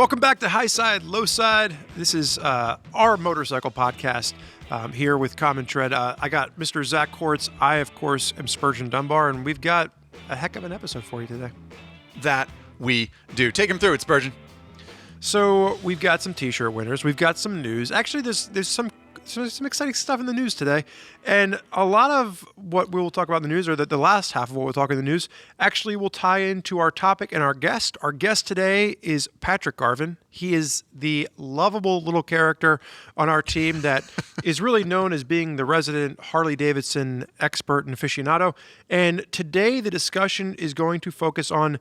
Welcome back to High Side, Low Side. This is our motorcycle podcast here with Common Tread. I got Mr. Zach Kortz. I, of course, am Spurgeon Dunbar, and we've got a heck of an episode for you today. That we do. Take him through it, Spurgeon. So we've got some T-shirt winners. We've got some news. Actually, there's some exciting stuff in the news today. And a lot of what we will talk about in the news, or the last half of what we'll talk in the news, actually will tie into our topic and our guest. Our guest today is Patrick Garvin. He is the lovable little character on our team that is really known as being the resident Harley-Davidson expert and aficionado. And today the discussion is going to focus on...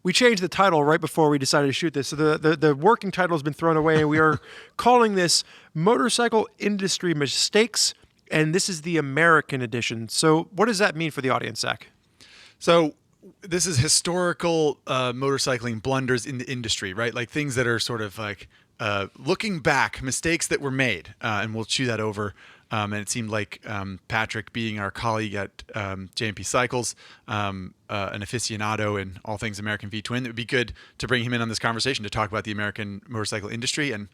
We changed the title right before we decided to shoot this. So the working title has been thrown away, and we are calling this Motorcycle Industry Mistakes, and this is the American edition. So what does that mean for the audience, Zach? So this is historical motorcycling blunders in the industry, right? Like things that are sort of like looking back, mistakes that were made, and we'll chew that over. And it seemed like Patrick, being our colleague at JMP Cycles, an aficionado in all things American V-twin, it would be good to bring him in on this conversation to talk about the American motorcycle industry and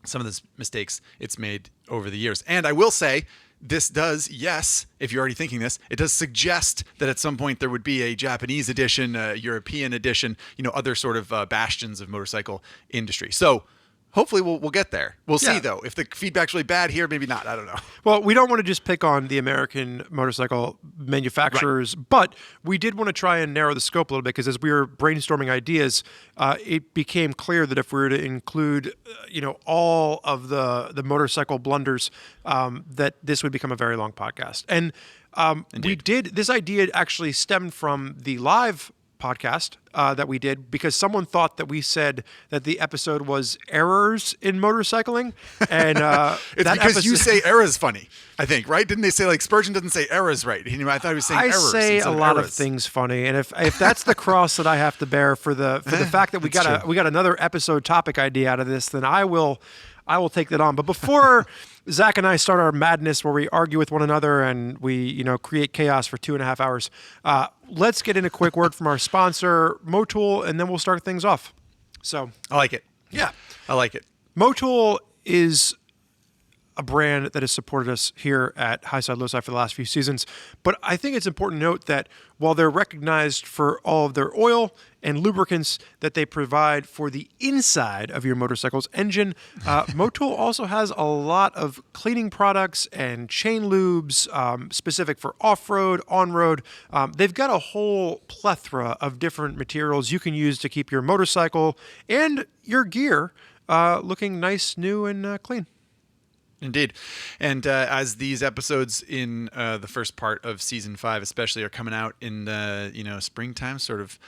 some of the mistakes it's made over the years. And I will say, this does, yes, if you're already thinking this, it does suggest that at some point there would be a Japanese edition, a European edition, other sort of bastions of motorcycle industry. So hopefully we'll get there. We'll see, though. If the feedback's really bad here, maybe not. I don't know. Well, we don't want to just pick on the American motorcycle manufacturers, right, but we did want to try and narrow the scope a little bit, because as we were brainstorming ideas, it became clear that if we were to include, all of the motorcycle blunders, that this would become a very long podcast. And this idea actually stemmed from the live podcast that we did, because someone thought that we said that the episode was errors in motorcycling, and it's because you say errors funny, I think, right? Didn't they say like Spurgeon doesn't say errors right? I thought he was saying errors. I say a lot of things funny, and if that's the cross that I have to bear for the fact that we got another episode topic idea out of this, then I will take that on. But before Zach and I start our madness where we argue with one another and we, create chaos for 2.5 hours, let's get in a quick word from our sponsor, Motul, and then we'll start things off. So I like it. Yeah. I like it. Motul is a brand that has supported us here at High Side, Low Side for the last few seasons. But I think it's important to note that while they're recognized for all of their oil and lubricants that they provide for the inside of your motorcycle's engine, Motul also has a lot of cleaning products and chain lubes specific for off-road, on-road. They've got a whole plethora of different materials you can use to keep your motorcycle and your gear looking nice, new, and clean. Indeed. And as these episodes in the first part of season 5 especially are coming out in the springtime, sort of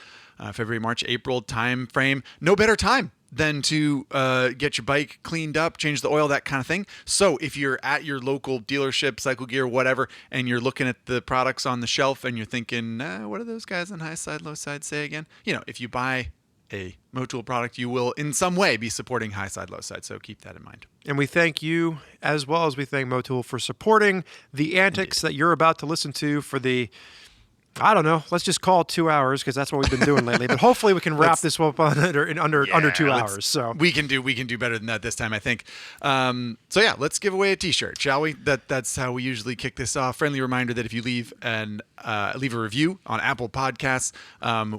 February, March, April time frame, no better time than to get your bike cleaned up, change the oil, that kind of thing. So if you're at your local dealership, Cycle Gear, whatever, and you're looking at the products on the shelf and you're thinking, what do those guys on High Side, Low Side say again? If you buy a Motul product, you will in some way be supporting High Side, Low Side. So keep that in mind. And we thank you, as well as we thank Motul, for supporting the antics that you're about to listen to for the, I don't know, let's just call it 2 hours, because that's what we've been doing lately. But hopefully we can wrap this up in under 2 hours. So we can do better than that this time, I think. Let's give away a T-shirt, shall we? That's how we usually kick this off. Friendly reminder that if you leave a review on Apple Podcasts,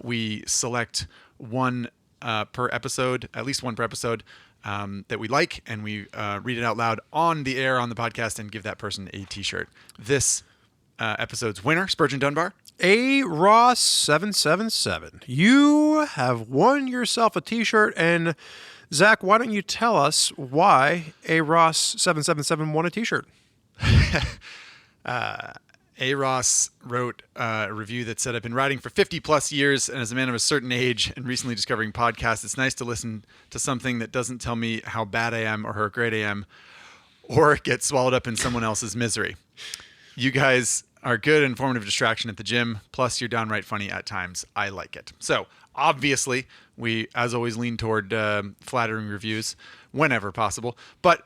we select one per episode, at least one per episode, that we like, and we read it out loud on the air on the podcast and give that person a T-shirt. This episode's winner, Spurgeon Dunbar. A Ross 777. You have won yourself a T-shirt, and Zach, why don't you tell us why A Ross 777 won a T-shirt? A. Ross wrote a review that said, I've been riding for 50 plus years, and as a man of a certain age and recently discovering podcasts, it's nice to listen to something that doesn't tell me how bad I am or how great I am, or get swallowed up in someone else's misery. You guys are good, informative distraction at the gym, plus you're downright funny at times. I like it. So obviously, we, as always, lean toward flattering reviews whenever possible. But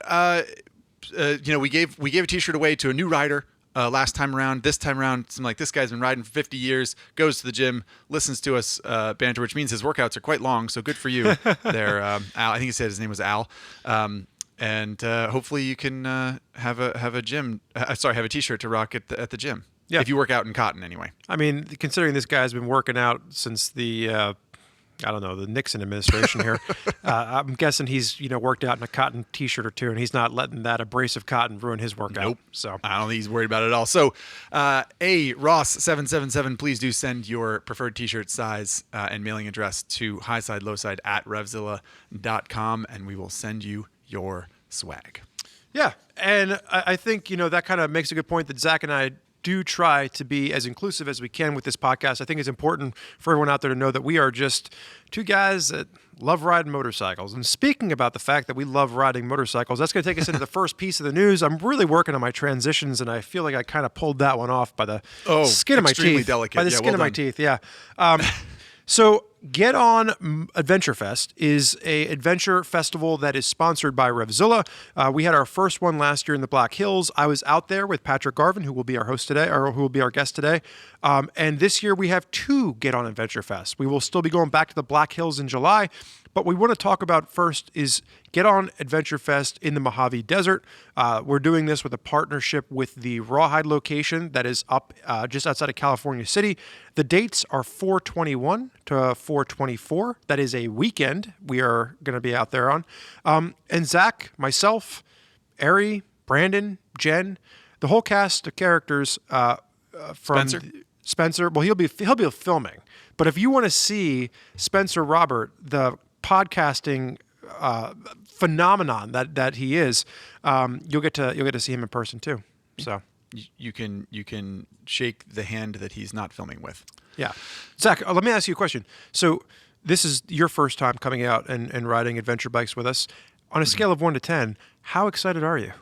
we gave a T-shirt away to a new rider last time around. This time around, some like this guy's been riding for 50 years, goes to the gym, listens to us banter, which means his workouts are quite long. So good for you there, Al. I think he said his name was Al. And hopefully you can have a T-shirt to rock at the gym. Yeah. If you work out in cotton, anyway. I mean, considering this guy's been working out since the the Nixon administration here, I'm guessing he's worked out in a cotton T-shirt or two, and he's not letting that abrasive cotton ruin his workout. Nope. So I don't think he's worried about it at all. So, Ross777, please do send your preferred T-shirt size and mailing address to highsidelowside@RevZilla.com, and we will send you your swag. yeah, and I think that kind of makes a good point that Zach and I do try to be as inclusive as we can with this podcast. I think it's important for everyone out there to know that we are just two guys that love riding motorcycles. And speaking about the fact that we love riding motorcycles, that's going to take us into the first piece of the news. I'm really working on my transitions, and I feel like I kind of pulled that one off by the skin of my teeth. Delicate. By the skin of my teeth, yeah. So Get On Adventure Fest is a adventure festival that is sponsored by RevZilla. We had our first one last year in the Black Hills. I was out there with Patrick Garvin, who will be our host today, or who will be our guest today. And this year we have 2 Get On Adventure Fest. We will still be going back to the Black Hills in July. But what we want to talk about first is Get On Adventure Fest in the Mojave Desert. We're doing this with a partnership with the Rawhide location that is up just outside of California City. The dates are 4/21 to 4/24. That is a weekend we are going to be out there on. And Zach, myself, Ari, Brandon, Jen, the whole cast of characters from Spencer. Well, he'll be filming. But if you want to see Spencer Robert, the podcasting phenomenon that he is, you'll get to see him in person too. So you can shake the hand that he's not filming with. Yeah, Zach, let me ask you a question. So this is your first time coming out and riding adventure bikes with us. On a scale of 1 to 10, how excited are you?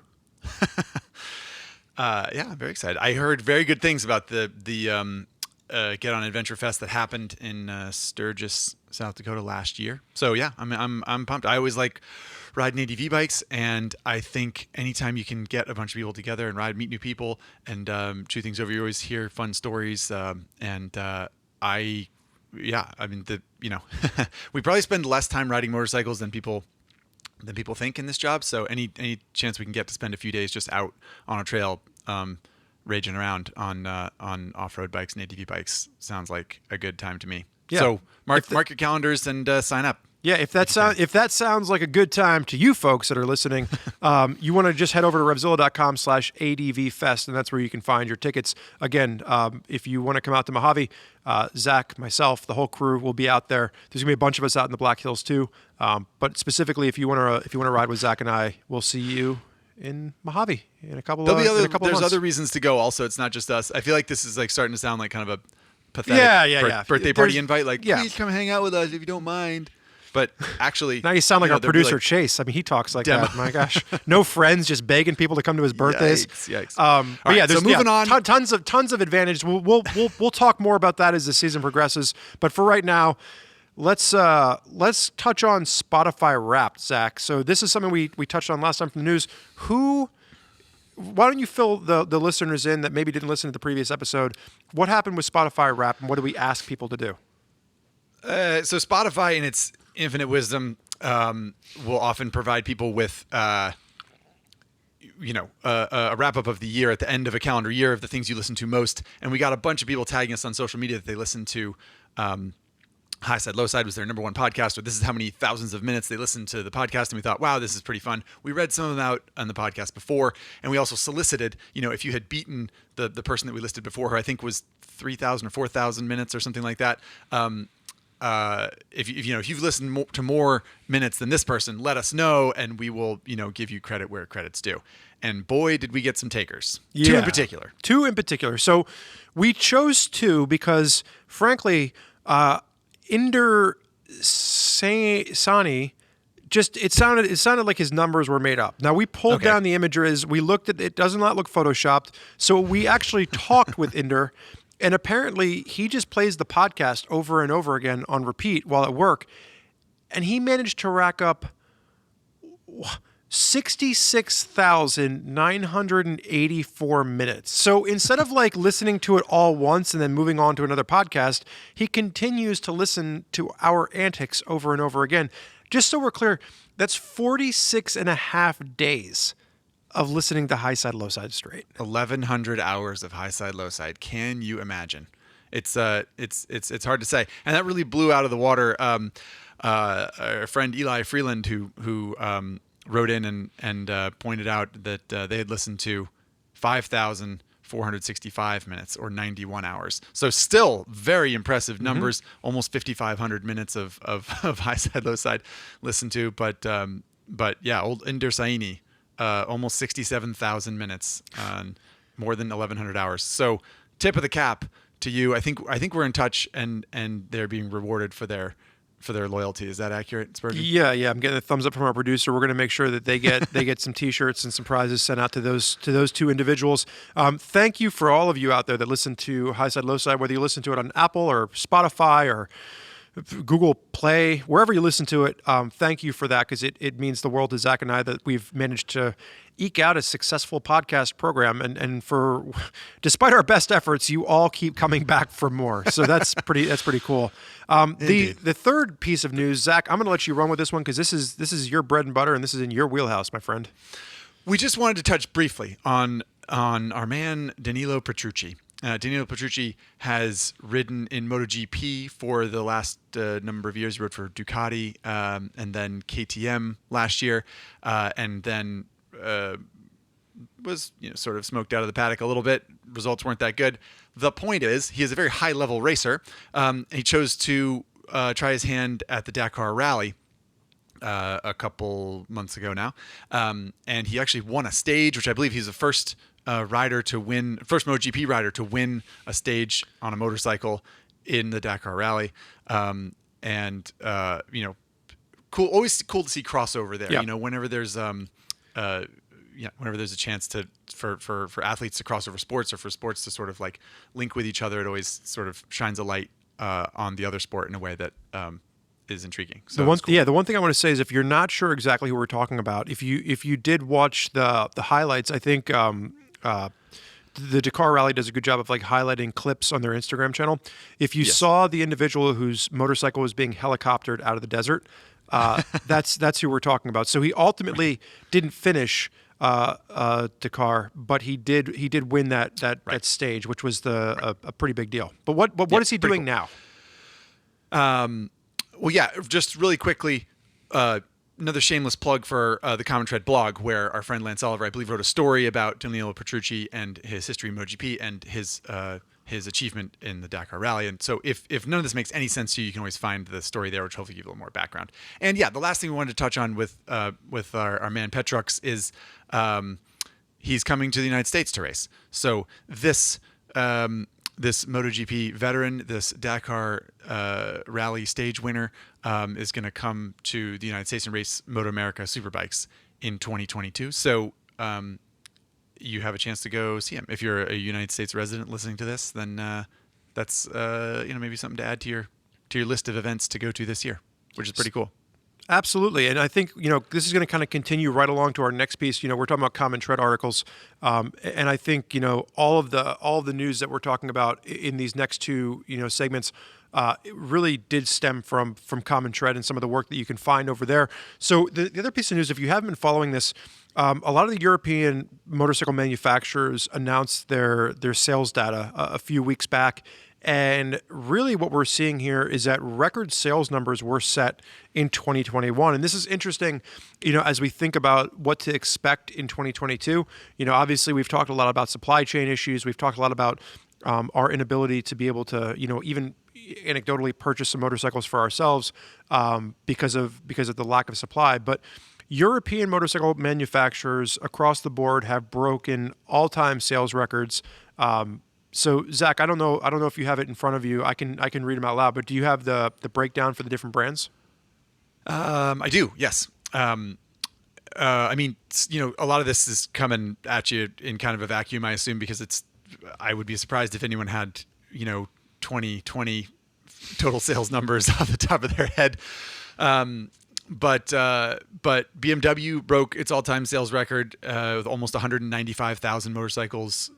Yeah, I'm very excited. I heard very good things about the Get On Adventure Fest that happened in Sturgis, South Dakota last year. So yeah, I'm pumped. I always like riding ADV bikes, and I think anytime you can get a bunch of people together and meet new people, and chew things over, you always hear fun stories. We probably spend less time riding motorcycles than people think in this job. So any chance we can get to spend a few days just out on a trail, raging around on off-road bikes and ADV bikes sounds like a good time to me. Yeah. So mark your calendars and sign up. Yeah, if that sounds like a good time to you folks that are listening, you want to just head over to RevZilla.com/ADVFest, and that's where you can find your tickets. Again, if you want to come out to Mojave, Zach, myself, the whole crew will be out there. There's gonna be a bunch of us out in the Black Hills too. But specifically, if you want to ride with Zach and I, we'll see you in Mojave in a couple of months. There's other reasons to go. Also, it's not just us. I feel like this is like starting to sound like kind of a pathetic birthday party invite. Like, please come hang out with us if you don't mind. But actually, now you sound like our producer Chase. I mean, he talks like that. My gosh, no friends, just begging people to come to his birthdays. Yikes. There's moving on. Tons of advantages. We'll talk more about that as the season progresses. But for right now, let's touch on Spotify Wrapped, Zach. So this is something we touched on last time from the news. Why don't you fill the listeners in that maybe didn't listen to the previous episode? What happened with Spotify Wrapped, and what do we ask people to do? So Spotify, in its infinite wisdom, will often provide people with a wrap-up of the year at the end of a calendar year of the things you listen to most. And we got a bunch of people tagging us on social media that they listened to High Side, Low Side was their number one podcast, or this is how many thousands of minutes they listened to the podcast. And we thought, wow, this is pretty fun. We read some of them out on the podcast before, and we also solicited, if you had beaten the person that we listed before, who I think was 3,000 or 4,000 minutes or something like that. If you've listened to more minutes than this person, let us know, and we will, give you credit where credit's due. And boy, did we get some takers. Yeah. Two in particular. So we chose 2 because, frankly, Inder Sani, it sounded like his numbers were made up. Now we pulled down the images. We looked at it. Does not look photoshopped. So we actually talked with Inder, and apparently he just plays the podcast over and over again on repeat while at work, and he managed to rack up 66,984 minutes. So instead of like listening to it all once and then moving on to another podcast, he continues to listen to our antics over and over again. Just so we're clear, that's 46 and a half days of listening to High Side, Low Side straight. 1,100 hours of High Side, Low Side. Can you imagine? It's hard to say. And that really blew out of the water. Our friend Eli Freeland, who wrote in and pointed out that they had listened to 5,465 minutes or 91 hours. So still very impressive numbers, almost 5,500 minutes of High Side, Low Side listened to. But yeah, old Inder Saini, almost 67,000 minutes on more than 1,100 hours. So tip of the cap to you. I think we're in touch and they're being rewarded for their loyalty. Is that accurate, Spurgeon? Yeah. I'm getting a thumbs up from our producer. We're going to make sure that they get some T-shirts and some prizes sent out to those two individuals. Thank you for all of you out there that listen to High Side, Low Side, whether you listen to it on Apple or Spotify or Google Play, wherever you listen to it. Thank you for that, because it means the world to Zach and I that we've managed to eke out a successful podcast program, and for despite our best efforts, you all keep coming back for more. So that's pretty cool. The third piece of news, Zach, I'm going to let you run with this one because this is your bread and butter and this is in your wheelhouse, my friend. We just wanted to touch briefly on our man Danilo Petrucci. Danilo Petrucci has ridden in MotoGP for the last number of years. He rode for Ducati and then KTM last year, and then was sort of smoked out of the paddock a little bit. Results weren't that good. The point is, he is a very high-level racer. He chose to try his hand at the Dakar Rally a couple months ago now, and he actually won a stage, which I believe he's the first MotoGP rider to win a stage on a motorcycle in the Dakar Rally. Cool, always cool to see crossover there. Yep. Whenever there's whenever there's a chance for athletes to cross over sports, or for sports to sort of like link with each other, it always sort of shines a light on the other sport in a way that is intriguing. So the one thing I want to say is, if you're not sure exactly who we're talking about, if you did watch the highlights, I think the Dakar Rally does a good job of like highlighting clips on their Instagram channel. If you saw the individual whose motorcycle was being helicoptered out of the desert, that's who we're talking about. So he ultimately didn't finish Dakar, but he did win that stage, which was a pretty big deal. But what is he doing cool. now? Well, yeah, just really quickly, another shameless plug for the Common Tread blog, where our friend Lance Oliver, I believe, wrote a story about Danilo Petrucci and his history in MotoGP and his achievement in the Dakar Rally. And so if none of this makes any sense to you, you can always find the story there, which hopefully give you a little more background. And yeah, the last thing we wanted to touch on with our man Petrux is he's coming to the United States to race. So this MotoGP veteran, this Dakar Rally stage winner, is going to come to the United States and race Moto America Superbikes in 2022. So you have a chance to go see him. If you're a United States resident listening to this, then that's maybe something to add to your list of events to go to this year, which is pretty cool. Absolutely. And I think, this is going to kind of continue right along to our next piece. We're talking about Common Tread articles. And I think, all of the news that we're talking about in these next two, segments, it really did stem from Common Tread and some of the work that you can find over there. So the other piece of news, if you haven't been following this, a lot of the European motorcycle manufacturers announced their sales data a few weeks back. And really what we're seeing here is that record sales numbers were set in 2021. And this is interesting, as we think about what to expect in 2022. Obviously we've talked a lot about supply chain issues. We've talked a lot about our inability to be able to, even anecdotally purchase some motorcycles for ourselves because of the lack of supply. But European motorcycle manufacturers across the board have broken all-time sales records. So Zach, I don't know if you have it in front of you. I can read them out loud, but do you have the breakdown for the different brands? I do. Yes. A lot of this is coming at you in kind of a vacuum, I assume, because I would be surprised if anyone had, 2020 total sales numbers off the top of their head. BMW broke its all-time sales record with almost 195,000 motorcycles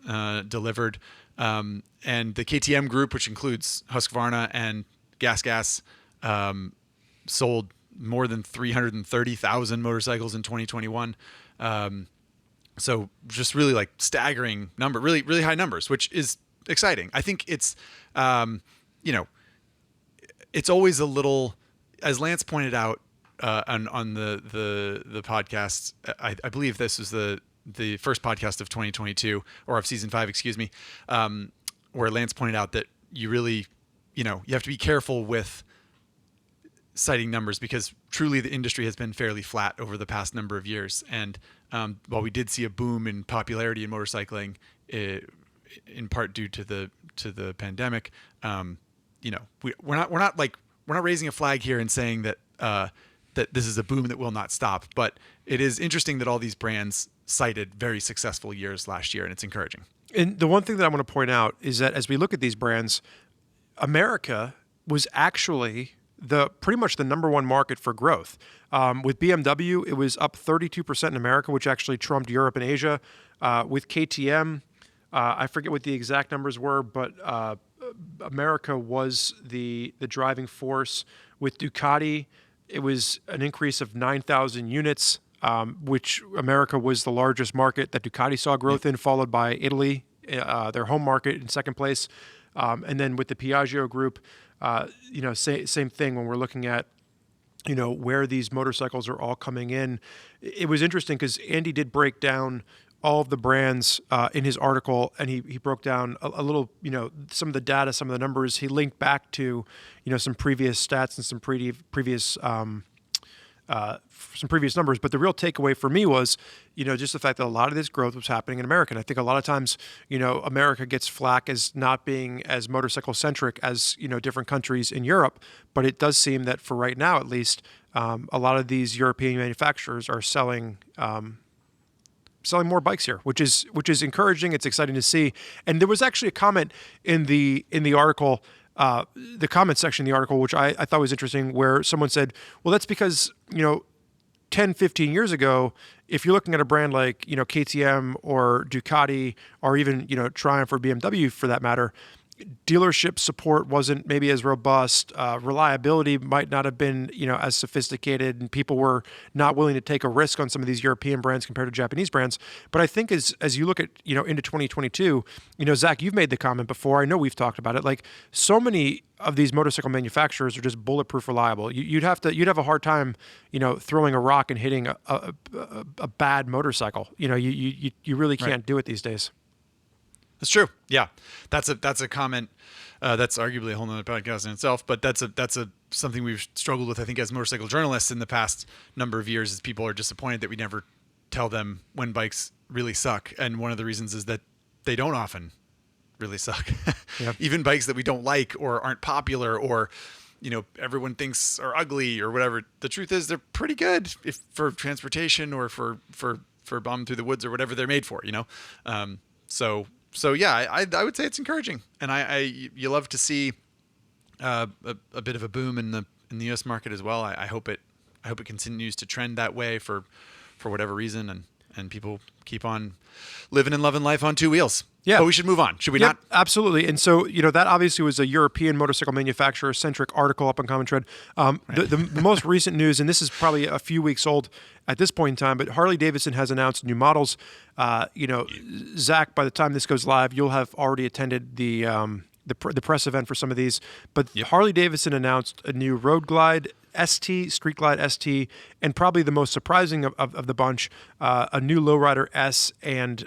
delivered. And the KTM group, which includes Husqvarna and Gas, sold more than 330,000 motorcycles in 2021. So just really like staggering number, really, really high numbers, which is exciting. I think it's, it's always a little, as Lance pointed out on the podcast. I believe this was the first podcast of 2022 or of season 5, excuse me, where Lance pointed out that you really, you have to be careful with citing numbers because truly the industry has been fairly flat over the past number of years. And while we did see a boom in popularity in motorcycling, in part due to the pandemic, we're not raising a flag here and saying that that this is a boom that will not stop. But it is interesting that all these brands cited very successful years last year, and it's encouraging. And the one thing that I want to point out is that as we look at these brands, America was actually pretty much the number one market for growth. With BMW, it was up 32% in America, which actually trumped Europe and Asia. With KTM, I forget what the exact numbers were, but America was the driving force. With Ducati, it was an increase of 9,000 units, which America was the largest market that Ducati saw growth in, followed by Italy, their home market, in second place. And then with the Piaggio group, same thing when we're looking at, where these motorcycles are all coming in. It was interesting because Andy did break down all of the brands in his article, and he broke down a little, some of the data, some of the numbers. He linked back to, some previous stats and some previous numbers. But the real takeaway for me was, just the fact that a lot of this growth was happening in America. And I think a lot of times, America gets flack as not being as motorcycle centric as, different countries in Europe. But it does seem that for right now, at least, a lot of these European manufacturers are selling more bikes here, which is encouraging. It's exciting to see. And there was actually a comment in the article, the comment section of the article, which I thought was interesting, where someone said, well, that's because, 10, 15 years ago, if you're looking at a brand like, KTM or Ducati or even, Triumph or BMW for that matter, dealership support wasn't maybe as robust. Reliability might not have been, as sophisticated, and people were not willing to take a risk on some of these European brands compared to Japanese brands. But I think as you look at, into 2022, Zach, you've made the comment before. I know we've talked about it. Like, so many of these motorcycle manufacturers are just bulletproof reliable. You'd have a hard time, throwing a rock and hitting a bad motorcycle. You really can't do it these days. That's true. Yeah, that's a comment that's arguably a whole nother podcast in itself. But that's something we've struggled with, I think, as motorcycle journalists in the past number of years. Is people are disappointed that we never tell them when bikes really suck, and one of the reasons is that they don't often really suck. Yep. Even bikes that we don't like or aren't popular or everyone thinks are ugly or whatever. The truth is they're pretty good if for transportation or for bombing through the woods or whatever they're made for. So yeah, I would say it's encouraging, and you love to see a bit of a boom in the U.S. market as well. I hope it continues to trend that way for whatever reason, and people keep on living and loving life on two wheels. Yeah, but we should move on, should we not? Absolutely. And so that obviously was a European motorcycle manufacturer centric article up on Common Tread. Right. The most recent news, and this is probably a few weeks old at this point in time, but Harley-Davidson has announced new models. Zach, by the time this goes live, you'll have already attended the press event for some of these. But yep. Harley-Davidson announced a new Road Glide ST, Street Glide ST, and probably the most surprising of the bunch, a new Lowrider S and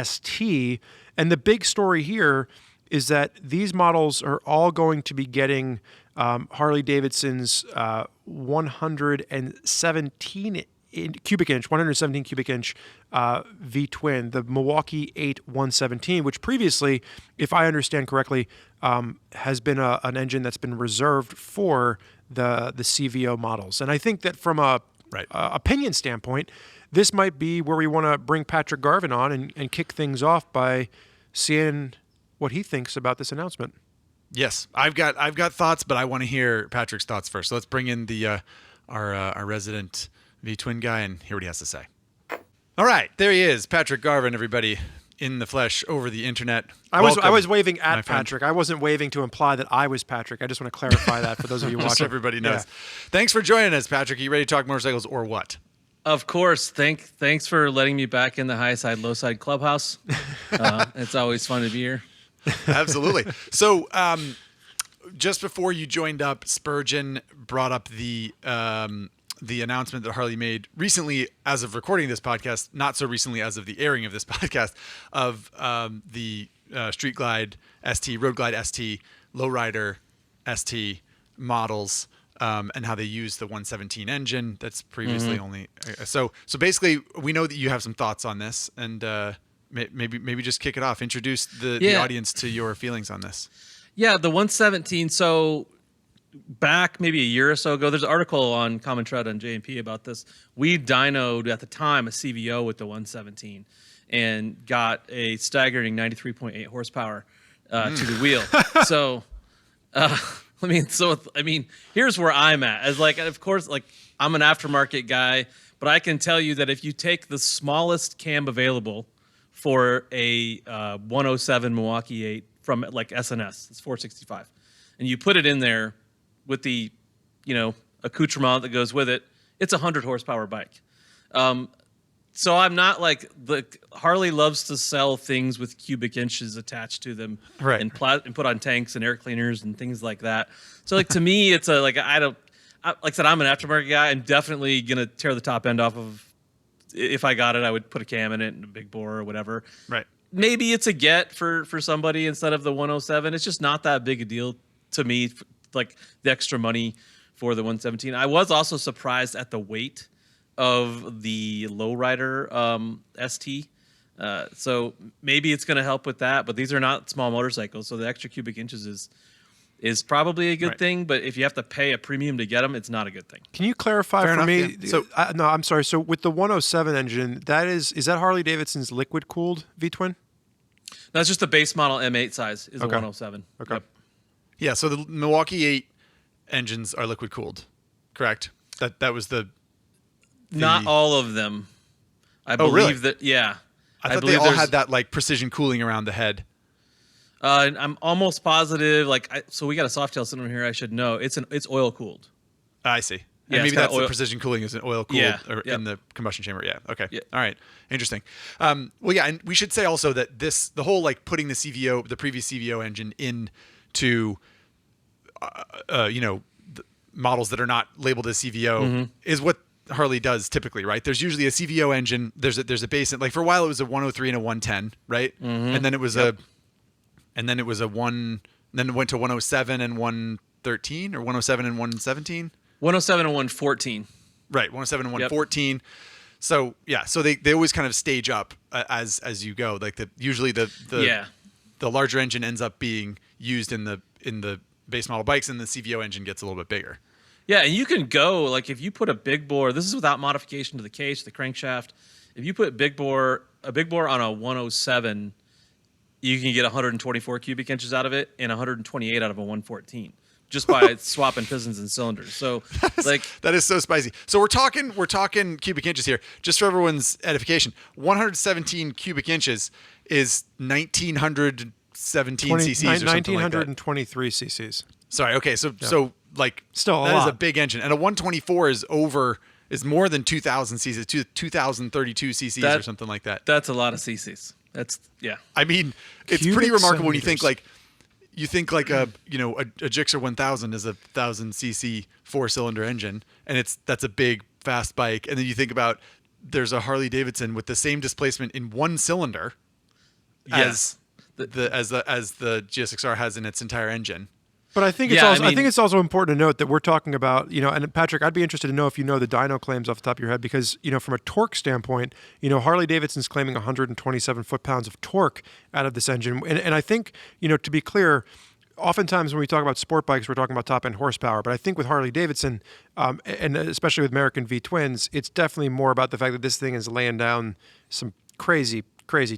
ST. And the big story here is that these models are all going to be getting Harley-Davidson's 117 cubic inch V-twin, the Milwaukee 8 117, which previously, if I understand correctly, has been an engine that's been reserved for the CVO models. And I think that from a opinion standpoint, this might be where we want to bring Patrick Garvin on and kick things off by seeing what he thinks about this announcement. Yes, I've got thoughts, but I want to hear Patrick's thoughts first. So let's bring in our resident V-twin guy, and hear what he has to say. All right, there he is, Patrick Garvin, everybody, in the flesh over the internet. I was waving my at friend. Patrick. I wasn't waving to imply that I was Patrick. I just want to clarify that for those of you Just so watching. everybody knows. Yeah. Thanks for joining us, Patrick. Are you ready to talk motorcycles or what? Of course. Thanks for letting me back in the high side, low side clubhouse. It's always fun to be here. Absolutely. So, just before you joined up, Spurgeon brought up the announcement that Harley made recently, as of recording this podcast, not so recently as of the airing of this podcast, of the Street Glide ST, Road Glide ST, Lowrider ST models, and how they use the 117 engine that's previously only. So basically, we know that you have some thoughts on this, and maybe just kick it off. Introduce the audience to your feelings on this. Yeah, the 117. So back maybe a year or so ago, there's an article on Common Tread on J&P about this. We dynoed at the time a CVO with the 117 and got a staggering 93.8 horsepower to the wheel. So, here's where I'm at. As of course, I'm an aftermarket guy, but I can tell you that if you take the smallest cam available for a 107 Milwaukee 8 from SNS, it's 465, and you put it in there with the, accoutrement that goes with it, it's a 100 horsepower bike. So I'm not Harley loves to sell things with cubic inches attached to them, right? And put on tanks and air cleaners and things like that. So to me, it's like I said, I'm an aftermarket guy. I'm definitely gonna tear the top end off of. If I got it, I would put a cam in it and a big bore or whatever. Right. Maybe it's a get for somebody instead of the 107. It's just not that big a deal to me. The extra money for the 117. I was also surprised at the weight of the lowrider ST. So maybe it's going to help with that, but these are not small motorcycles. So the extra cubic inches is probably a good thing, but if you have to pay a premium to get them, it's not a good thing. Can you clarify Fair for enough, me? yeah. So no, I'm sorry. So with the 107 engine, is that Harley-Davidson's liquid cooled V-twin? That's just the base model M8 size is the 107. Okay. Yep. Yeah. So the Milwaukee 8 engines are liquid cooled, correct? That was the. Not all of them. I believe really? that. Yeah. I thought they all had that precision cooling around the head. I'm almost positive. So we got a Softail sitting over here. I should know. It's oil cooled. I see. Yeah, And maybe that's oil. the precision cooling is an oil cooled in the combustion chamber. Yeah. Okay. Yeah. All right. Interesting. Well, yeah, and we should say also that the whole putting the previous CVO engine into, the models that are not labeled as CVO is what Harley does typically, right? There's usually a CVO engine. There's a base. For a while it was a 103 and a 110, right? And then it was then it went to 107 and 113 or 107 and 117. 107 and 114. Right, 107 and 114. So yeah, so they always kind of stage up as you go. Usually the larger engine ends up being used in the base model bikes, and the CVO engine gets a little bit bigger. Yeah, and you can go if you put a big bore. This is without modification to the case, the crankshaft. If you put a big bore on a 107, you can get 124 cubic inches out of it and 128 out of a 114. Just by swapping pistons and cylinders. So that is so spicy. So we're talking cubic inches here. Just for everyone's edification, 117 cubic inches is 1917 cc's or something 1923 cc's. Sorry. Okay. So still that is a big engine, and a 124 is more than 2000 cc's, 2032 cc's or something like that. That's a lot of cc's. I mean, it's pretty remarkable when you think a Gixxer 1000 is a 1000 cc 4-cylinder engine, and that's a big fast bike, and then you think about there's a Harley-Davidson with the same displacement in one cylinder as the GSXR has in its entire engine. But I think it's also important to note that we're talking about, and Patrick, I'd be interested to know if you know the dyno claims off the top of your head, because, from a torque standpoint, Harley-Davidson's claiming 127 foot-pounds of torque out of this engine. And I think, to be clear, oftentimes when we talk about sport bikes, we're talking about top-end horsepower. But I think with Harley-Davidson, and especially with American V-twins, it's definitely more about the fact that this thing is laying down some crazy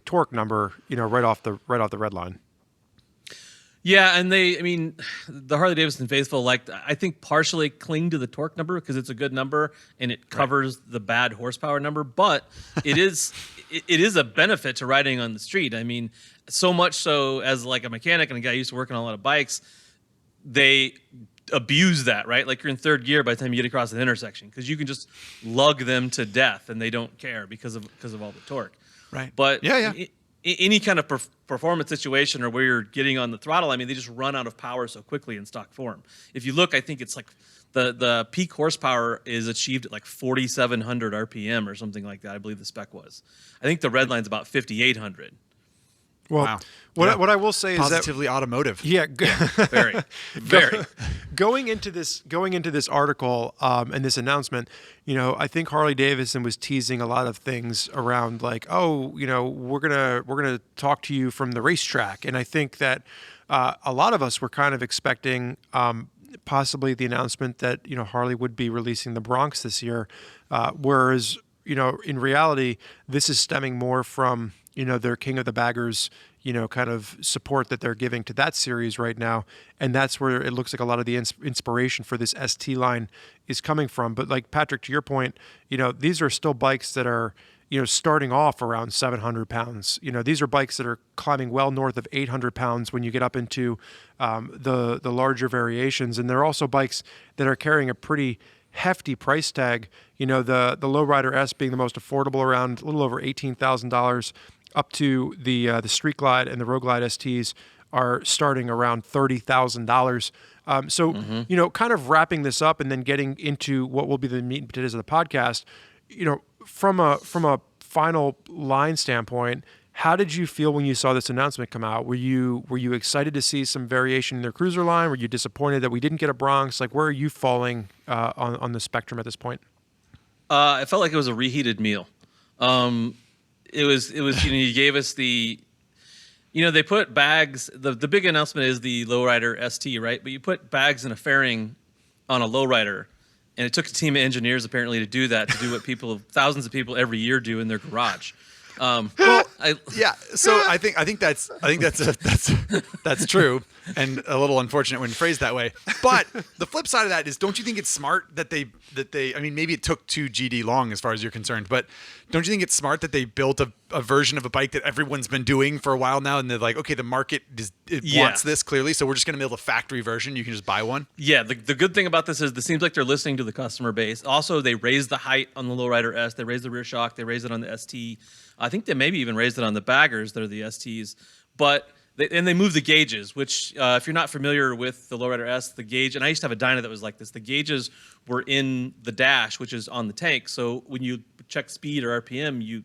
torque number, right off the red line. Yeah, and I mean, the Harley-Davidson faithful, I think partially cling to the torque number because it's a good number and it covers the bad horsepower number, but it is a benefit to riding on the street. I mean, so much so as like a mechanic and a guy used to working on a lot of bikes, they abuse that, right? Like you're in third gear by the time you get across an intersection because you can just lug them to death and they don't care because of all the torque. Right. But yeah. Any kind of performance situation or where you're getting on the throttle, I mean, they just run out of power so quickly in stock form. If you look, I think it's like the peak horsepower is achieved at like 4,700 RPM or something like that. I believe the spec was. I think the red line's about 5,800. Well, Wow. what I will say is that Positively automotive. yeah, Very, very. going into this article and this announcement, I think Harley-Davidson was teasing a lot of things around like, oh, we're gonna talk to you from the racetrack, and I think that a lot of us were kind of expecting possibly the announcement that Harley would be releasing the Bronx this year, whereas in reality this is stemming more from their King of the Baggers, kind of support that they're giving to that series right now. And that's where it looks like a lot of the inspiration for this ST line is coming from. But like Patrick, to your point, these are still bikes that are, starting off around 700 pounds. These are bikes that are climbing well north of 800 pounds when you get up into the larger variations. And they're also bikes that are carrying a pretty hefty price tag. The Lowrider S being the most affordable, around a little over $18,000, up to the Street Glide and the Road Glide STs are starting around $30,000. So kind of wrapping this up and then getting into what will be the meat and potatoes of the podcast. From a final line standpoint, how did you feel when you saw this announcement come out? Were you excited to see some variation in their cruiser line? Were you disappointed that we didn't get a Bronx? Like, where are you falling on the spectrum at this point? I felt like it was a reheated meal. It was you gave us the, they put bags. The big announcement is the Lowrider ST, right? But you put bags and a fairing on a Lowrider, and it took a team of engineers apparently to do that, to do what thousands of people every year do in their garage. So I think that's true and a little unfortunate when phrased that way. But the flip side of that is, don't you think it's smart that they I mean, maybe it took 2 GD long as far as you're concerned, but don't you think it's smart that they built a version of a bike that everyone's been doing for a while now, and they're like, okay, the market wants this clearly, so we're just going to build a factory version. You can just buy one. Yeah, the good thing about this is it seems like they're listening to the customer base. Also, they raised the height on the Lowrider S. They raised the rear shock. They raised it on the ST. I think they maybe even raised it on the baggers. They're the STs. But they moved the gauges, which if you're not familiar with the Lowrider S, the gauge, and I used to have a Dyna that was like this, the gauges were in the dash, which is on the tank. So when you check speed or RPM, you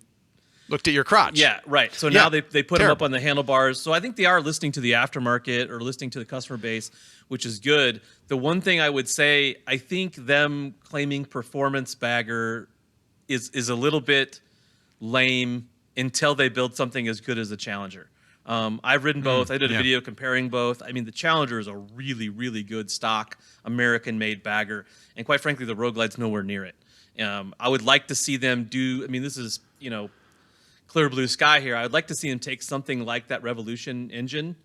looked at your crotch. Yeah, right. So now they put them up on the handlebars. So I think they are listening to the aftermarket or listening to the customer base, which is good. The one thing I would say, I think them claiming performance bagger is a little bit lame until they build something as good as the Challenger. I've ridden both. I did a video comparing both. I mean, the Challenger is a really, really good stock American-made bagger, and quite frankly, the Road Glide's nowhere near it. I would like to see them do. I mean, this is clear blue sky here. I would like to see them take something like that Revolution engine,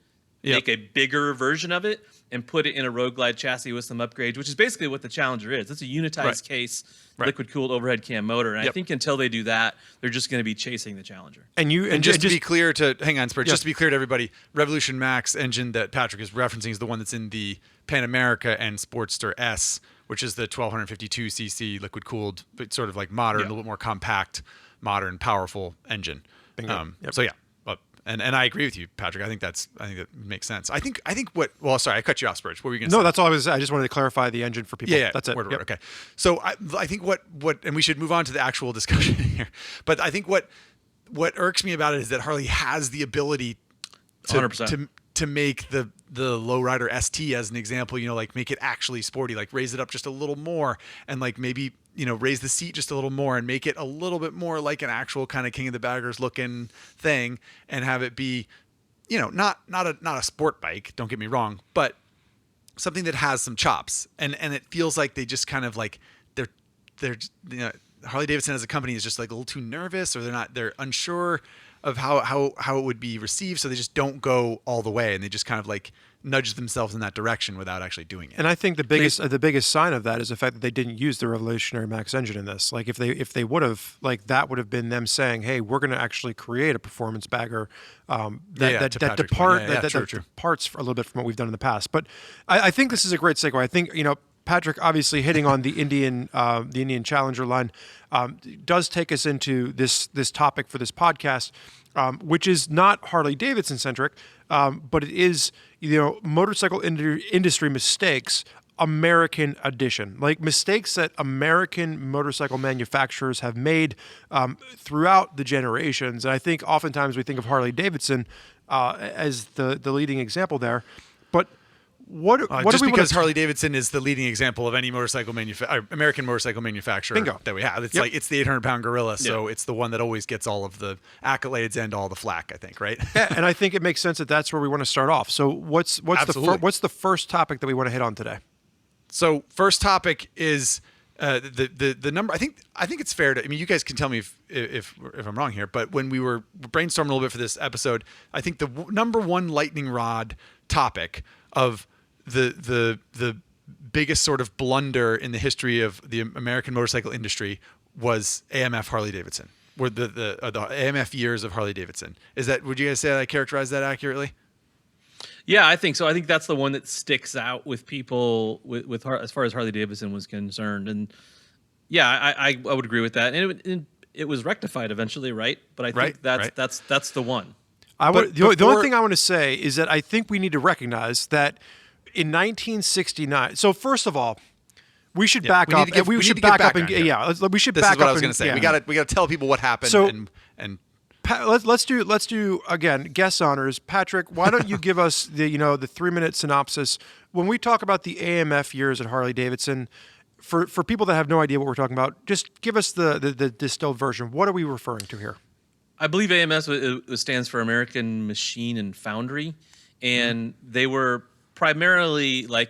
make a bigger version of it, and put it in a Road Glide chassis with some upgrades, which is basically what the Challenger is. It's a unitized case, liquid-cooled overhead cam motor. And I think until they do that, they're just going to be chasing the Challenger. And just to be clear to hang on, Spurt, just to be clear to everybody, Revolution Max engine that Patrick is referencing is the one that's in the Pan America and Sportster S, which is the 1252 cc liquid-cooled, but sort of like modern, a little bit more compact, modern, powerful engine. So yeah. And I agree with you, Patrick. I think that makes sense. I think what. Well, sorry, I cut you off, Spurge. What were you going to say? No, that's all I was. I just wanted to clarify the engine for people. Yeah, that's it. Word. Okay. So I think what, and we should move on to the actual discussion here. But I think what irks me about it is that Harley has the ability to 100%. to make the Lowrider ST as an example. Like make it actually sporty. Like raise it up just a little more, and like maybe raise the seat just a little more and make it a little bit more like an actual kind of King of the Baggers looking thing, and have it be, not a sport bike, don't get me wrong, but something that has some chops. And it feels like they just kind of like they're Harley-Davidson as a company is just like a little too nervous, or they're unsure of how it would be received, so they just don't go all the way, and they just kind of like nudge themselves in that direction without actually doing it. And I think the biggest sign of that is the fact that they didn't use the Revolutionary Max engine in this. Like if they would have, like that would have been them saying, "Hey, we're going to actually create a performance bagger that departs a little bit from what we've done in the past." But I think this is a great segue. I think Patrick obviously hitting on the Indian Challenger line does take us into this topic for this podcast, which is not Harley-Davidson centric, but it is motorcycle industry mistakes, American edition, like mistakes that American motorcycle manufacturers have made throughout the generations. And I think oftentimes we think of Harley-Davidson as the leading example there, but just because Harley-Davidson is the leading example of any American motorcycle manufacturer that we have. It's like it's the 800-pound gorilla, so it's the one that always gets all of the accolades and all the flack, I think, right? Yeah, and I think it makes sense that that's where we want to start off. So what's the first topic that we want to hit on today? So first topic is the number. I think it's fair to. I mean, you guys can tell me if I'm wrong here, but when we were brainstorming a little bit for this episode, I think the number one lightning rod topic of the biggest sort of blunder in the history of the American motorcycle industry was AMF Harley-Davidson, were the AMF years of Harley-Davidson. Would you guys say that I characterized that accurately? Yeah, I think so. I think that's the one that sticks out with people with as far as Harley-Davidson was concerned. And yeah, I would agree with that. And it was rectified eventually, right? But I think that's the one. The only thing I want to say is that I think we need to recognize that in 1969. So first of all, we should back up. We should back up. This is what I was going to say. We got to tell people what happened. So, and let's do again guest honors. Patrick, why don't you give us the 3-minute synopsis when we talk about the AMF years at Harley-Davidson? For people that have no idea what we're talking about, just give us the distilled version. What are we referring to here? I believe AMS stands for American Machine and Foundry, and they were primarily I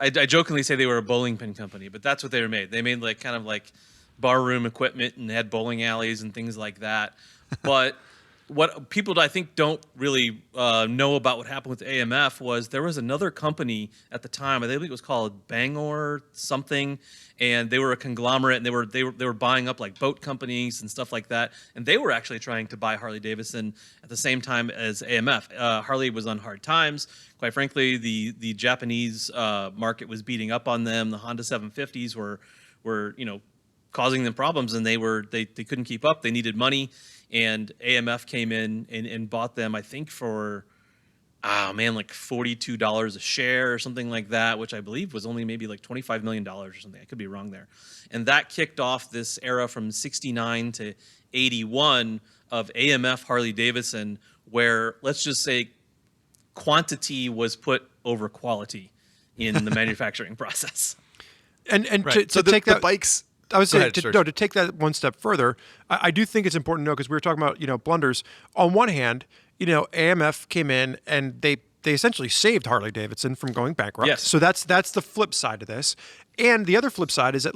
jokingly say they were a bowling pin company, but that's what they were made. They made kind of barroom equipment and had bowling alleys and things like that. But what people I think don't really know about what happened with AMF was there was another company at the time. I think it was called Bangor something, and they were a conglomerate, and they were buying up boat companies and stuff like that. And they were actually trying to buy Harley-Davidson at the same time as AMF. Harley was on hard times. Quite frankly, the Japanese market was beating up on them. The Honda 750s were causing them problems, and they couldn't keep up. They needed money. And AMF came in and bought them, I think, for, $42 a share or something like that, which I believe was only maybe $25 million or something. I could be wrong there. And that kicked off this era from 69 to 81 of AMF Harley-Davidson, where, let's just say, quantity was put over quality in the manufacturing process. And right. to take the that bikes... I would say to take that one step further, I do think it's important to know, because we were talking about blunders. On one hand, AMF came in and they essentially saved Harley-Davidson from going bankrupt. Yes. So that's the flip side of this. And the other flip side is that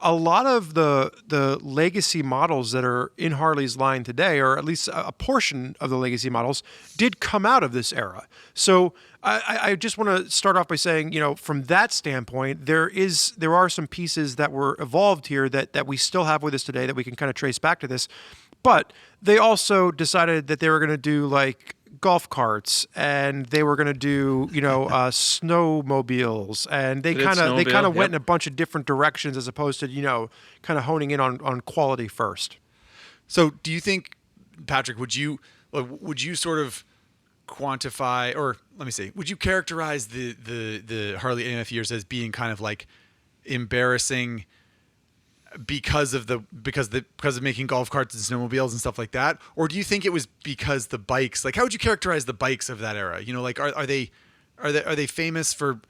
a lot of the legacy models that are in Harley's line today, or at least a portion of the legacy models, did come out of this era. So I just want to start off by saying, from that standpoint, there are some pieces that were evolved here that we still have with us today that we can kind of trace back to this. But they also decided that they were going to do golf carts, and they were going to do snowmobiles, and they kind of went in a bunch of different directions as opposed to kind of honing in on quality first. So do you think, Patrick, would you sort of quantify, or let me see, would you characterize the Harley AMF years as being kind of embarrassing because of making golf carts and snowmobiles and stuff like that? Or do you think it was because the bikes, how would you characterize the bikes of that era? Are they famous for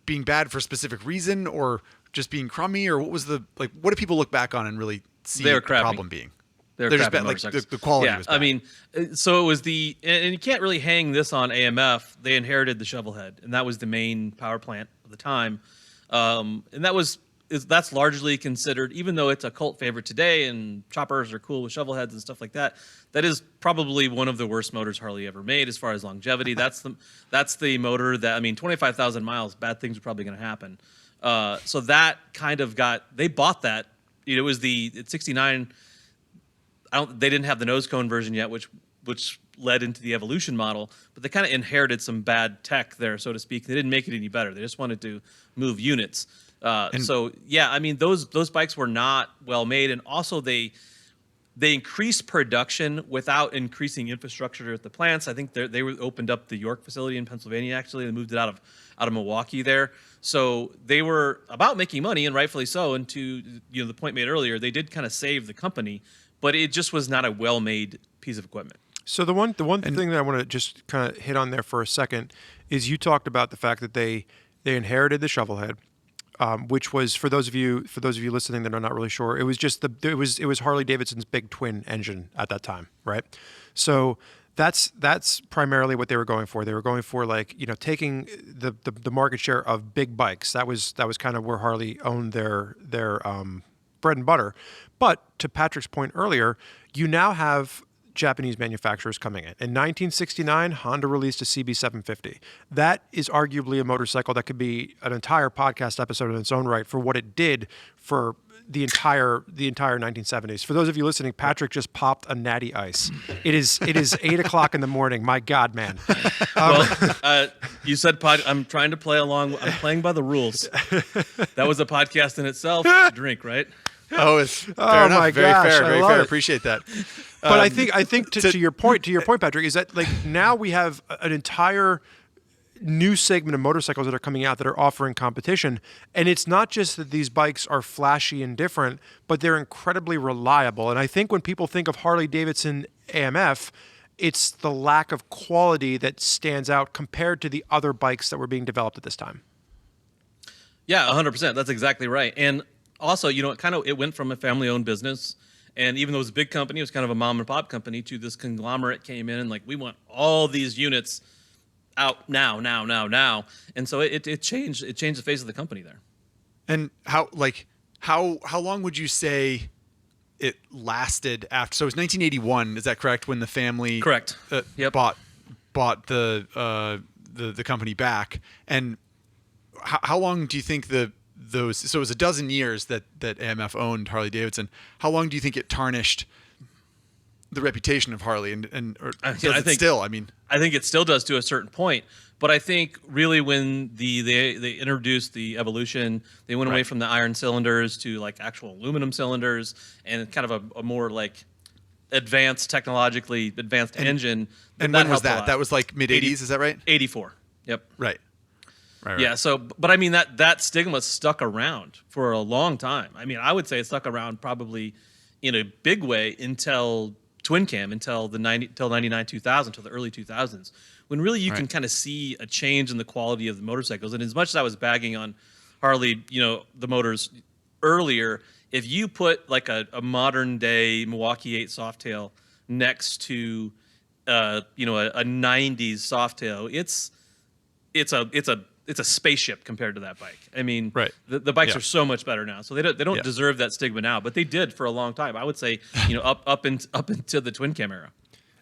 being bad for a specific reason, or just being crummy, or what was what do people look back on and really see the problem being? They're just bad, the quality was bad. I mean, so it was and you can't really hang this on AMF. They inherited the shovel head, and that was the main power plant of the time. And that was that's largely considered, even though it's a cult favorite today and choppers are cool with shovel heads and stuff like that. That is probably one of the worst motors Harley ever made as far as longevity. That's the motor that, I mean, 25,000 miles, bad things are probably going to happen. So that kind of they bought that. It was it's 69. They didn't have the nose cone version yet, which led into the Evolution model, but they kind of inherited some bad tech there, so to speak. They didn't make it any better. They just wanted to move units. So yeah, I mean, those bikes were not well made, and also they increased production without increasing infrastructure at the plants. I think they opened up the York facility in Pennsylvania. Actually, they moved it out of Milwaukee there. So they were about making money, and rightfully so. And to the point made earlier, they did kind of save the company, but it just was not a well-made piece of equipment. So the one thing that I want to just kind of hit on there for a second is you talked about the fact that they inherited the shovel head, which was for those of you listening that are not really sure, it was just it was Harley-Davidson's big twin engine at that time, right? So that's primarily what they were going for. They were going for, like, taking the market share of big bikes. That was kind of where Harley owned their bread and butter. But to Patrick's point earlier, you now have Japanese manufacturers coming in. In 1969, Honda released a CB750. That is arguably a motorcycle that could be an entire podcast episode in its own right for what it did for the entire 1970s. For those of you listening, Patrick just popped a natty ice. It is 8:00 in the morning. My God, man. You said I'm trying to play along. I'm playing by the rules. That was a podcast in itself. Drink, right? Oh, it's fair enough. My very gosh, fair. I Very love fair. it. Appreciate that. But I think to your point, Patrick, is that, like, now we have an entire new segment of motorcycles that are coming out that are offering competition, and it's not just that these bikes are flashy and different, but they're incredibly reliable. And I think when people think of Harley-Davidson AMF, it's the lack of quality that stands out compared to the other bikes that were being developed at this time. Yeah, 100%. That's exactly right. And also, it went from a family-owned business, and even though it was a big company, it was kind of a mom-and-pop company, to this conglomerate came in and, like, we want all these units out now. And so it changed the face of the company there. And how long would you say it lasted after? So it was 1981, is that correct? When the family correct yep. bought the company back, and how long do you think so it was a dozen years that AMF owned Harley-Davidson. How long do you think it tarnished the reputation of Harley, or does it still? I mean, I think it still does to a certain point, but I think really when they introduced the Evolution, they went away from the iron cylinders to, like, actual aluminum cylinders and kind of a more, like, technologically advanced engine. And when was that? That was like mid 80s, is that right? 84. Yep. Right. Yeah. So, but I mean that stigma stuck around for a long time. I mean, I would say it stuck around probably in a big way until twin cam, until 99, 2000, till the early 2000s, when really you can kind of see a change in the quality of the motorcycles. And as much as I was bagging on Harley, the motors earlier, if you put, like, a modern day Milwaukee 8 Softail next to a 90s Softail, it's a spaceship compared to that bike. I mean, the bikes are so much better now, so they don't deserve that stigma now, but they did for a long time. I would say, up into the twin cam era.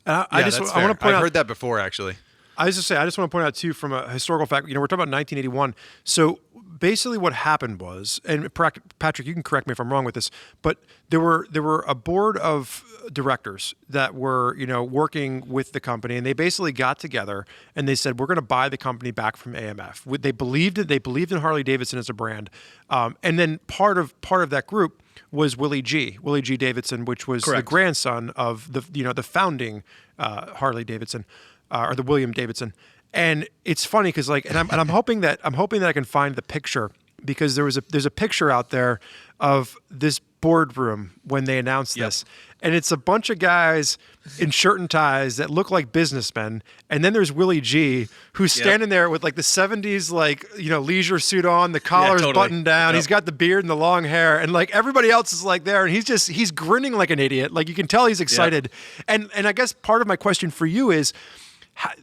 I want to point out. I've heard that before, actually. I just want to point out too, from a historical fact. We're talking about 1981. So basically, what happened was, and Patrick, you can correct me if I'm wrong with this, but there were a board of directors that were working with the company, and they basically got together and they said, we're going to buy the company back from AMF. They believed in Harley-Davidson as a brand, and then part of that group was Willie G. Davidson, which was the grandson of the founding Harley-Davidson. Or the William Davidson. And it's funny because, like, and I'm hoping that I can find the picture, because there's a picture out there of this boardroom when they announced this, and it's a bunch of guys in shirt and ties that look like businessmen, and then there's Willie G, who's standing there with, like, the 70s, like, leisure suit on, the collar's buttoned down, he's got the beard and the long hair, and, like, everybody else is, like, there, and he's grinning like an idiot, like, you can tell he's excited. And I guess part of my question for you is,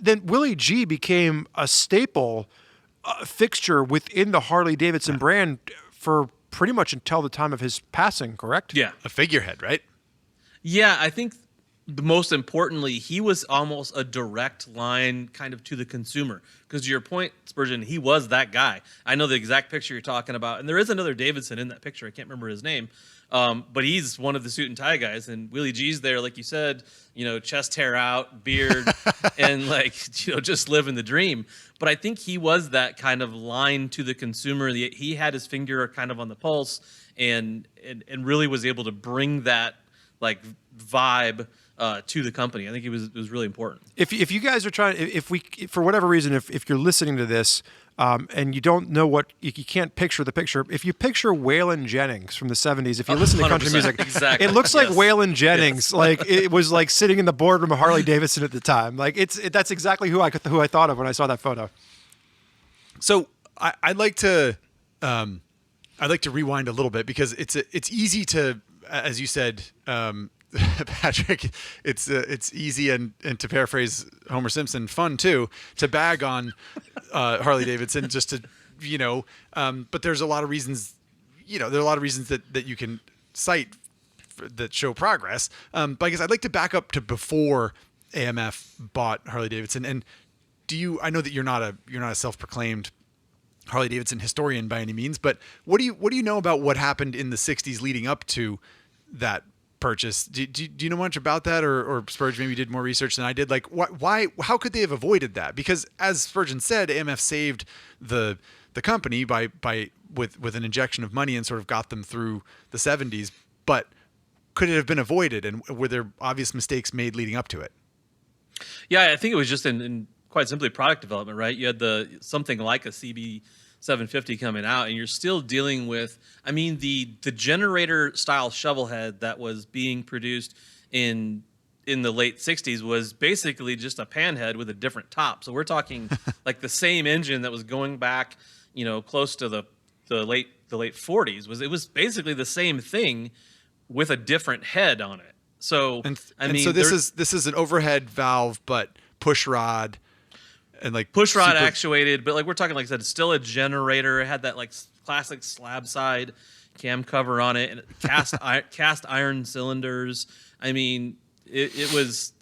then Willie G became a staple fixture within the Harley-Davidson brand for pretty much until the time of his passing, correct? Yeah. A figurehead, right? Yeah, I think the most importantly, he was almost a direct line kind of to the consumer. Because to your point, Spurgeon, he was that guy. I know the exact picture you're talking about. And there is another Davidson in that picture. I can't remember his name. But he's one of the suit and tie guys. And Willie G's there, like you said, chest hair out, beard, and just living the dream. But I think he was that kind of line to the consumer. He had his finger kind of on the pulse and really was able to bring that like vibe to the company. I think it was really important. If you guys are trying, if for whatever reason, if you're listening to this and you don't know you can't picture the picture. If you picture Waylon Jennings from the 70s, if you listen to country music, exactly. It looks like Yes. Waylon Jennings. Yes. Like it was like sitting in the boardroom of Harley-Davidson at the time. Like that's exactly who I thought of when I saw that photo. So I'd like to rewind a little bit because it's easy to, as you said, Patrick, it's easy and to paraphrase Homer Simpson, fun too, to bag on Harley Davidson just to but there's a lot of reasons there are a lot of reasons that you can cite that show progress. But I guess I'd like to back up to before AMF bought Harley Davidson. And I know that you're not a self-proclaimed Harley Davidson historian by any means, but what do you know about what happened in the 60s leading up to that purchase? Do you know much about that, or Spurgeon maybe did more research than I did? Like, how could they have avoided that? Because as Spurgeon said, AMF saved the company with an injection of money and sort of got them through the 70s. But could it have been avoided? And were there obvious mistakes made leading up to it? Yeah, I think it was just in quite simply product development, right? You had something like a CB 750 coming out, and you're still dealing with, the generator style shovel head that was being produced in the late 60s was basically just a pan head with a different top. So we're talking like the same engine that was going back, close to the late 40s. It was basically the same thing with a different head on it. So so this is an overhead valve, but push rod. And like push rod actuated, but like we're talking, like I said, it's still a generator. It had that like classic slab side cam cover on it, and cast iron cylinders. It was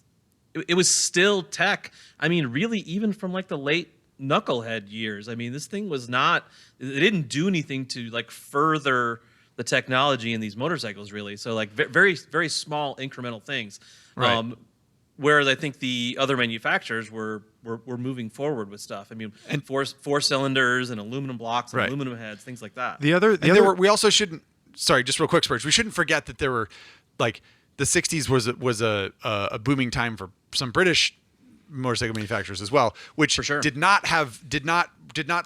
still tech. Really, even from like the late knucklehead years. This thing was not. It didn't do anything to like further the technology in these motorcycles, really. So like very very small incremental things. Right. Whereas I think the other manufacturers were moving forward with stuff. And four cylinders and aluminum blocks and aluminum heads, things like that. We also shouldn't. Sorry, just real quick, Spurge. We shouldn't forget that there were like the 60s was a booming time for some British motorcycle manufacturers as well, which for sure. did not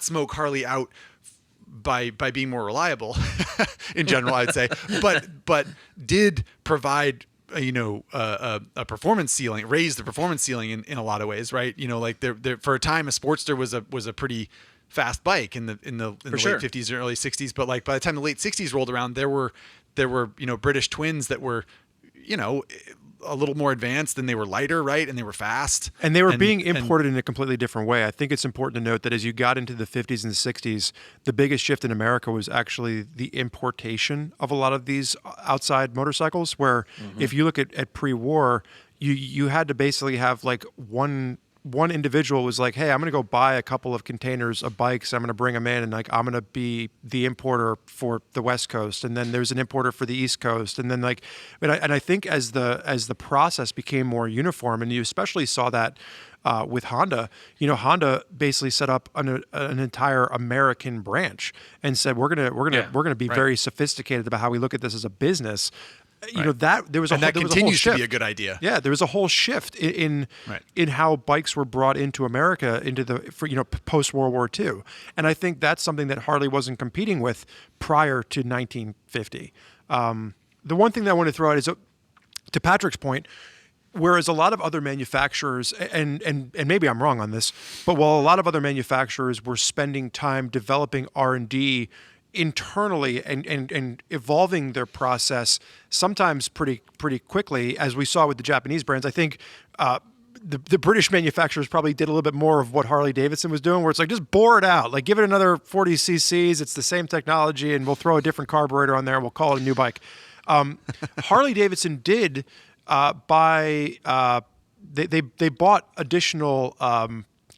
smoke Harley out by being more reliable in general, I'd say, but did provide a performance ceiling, raised the performance ceiling in a lot of ways, right? Like there for a time, a Sportster was a pretty fast bike in the sure. late 50s or early 60s. But like by the time the late 60s rolled around, there were British twins that were a little more advanced, and they were lighter, right? And they were fast. And they were being imported in a completely different way. I think it's important to note that as you got into the 50s and the 60s, the biggest shift in America was actually the importation of a lot of these outside motorcycles, where if you look at pre-war, you had to basically have like one individual was like, hey, I'm going to go buy a couple of containers of bikes. I'm going to bring them in, and like I'm going to be the importer for the West Coast, and then there's an importer for the East Coast, and then like, and I think as the process became more uniform, and you especially saw that with Honda, Honda basically set up an entire American branch and said we're gonna be very sophisticated about how we look at this as a business. That there was a that whole, continues there was a whole to be a good idea. Yeah, there was a whole shift in how bikes were brought into America post World War II, and I think that's something that Harley wasn't competing with prior to 1950. The one thing that I want to throw out is, to Patrick's point, whereas a lot of other manufacturers, and maybe I'm wrong on this, but while a lot of other manufacturers were spending time developing R&D internally and evolving their process, sometimes pretty quickly, as we saw with the Japanese brands. I think the British manufacturers probably did a little bit more of what Harley-Davidson was doing, where it's like, just bore it out. Like, give it another 40 cc's. It's the same technology, and we'll throw a different carburetor on there, and we'll call it a new bike. Harley-Davidson did buy... They bought additional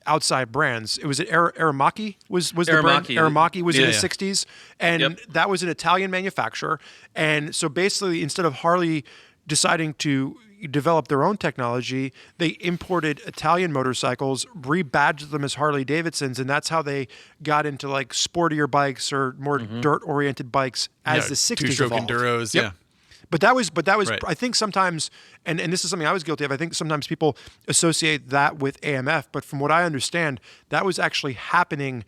outside brands. It was Aramaki was the brand. Aramaki was in the 60s, and that was an Italian manufacturer. And so basically, instead of Harley deciding to develop their own technology, they imported Italian motorcycles, rebadged them as Harley-Davidsons, and that's how they got into like sportier bikes or more dirt-oriented bikes as the 60s two-stroke evolved. enduros. Yep. But that was Right. I think sometimes, and this is something I was guilty of, I think sometimes people associate that with AMF, but from what I understand, that was actually happening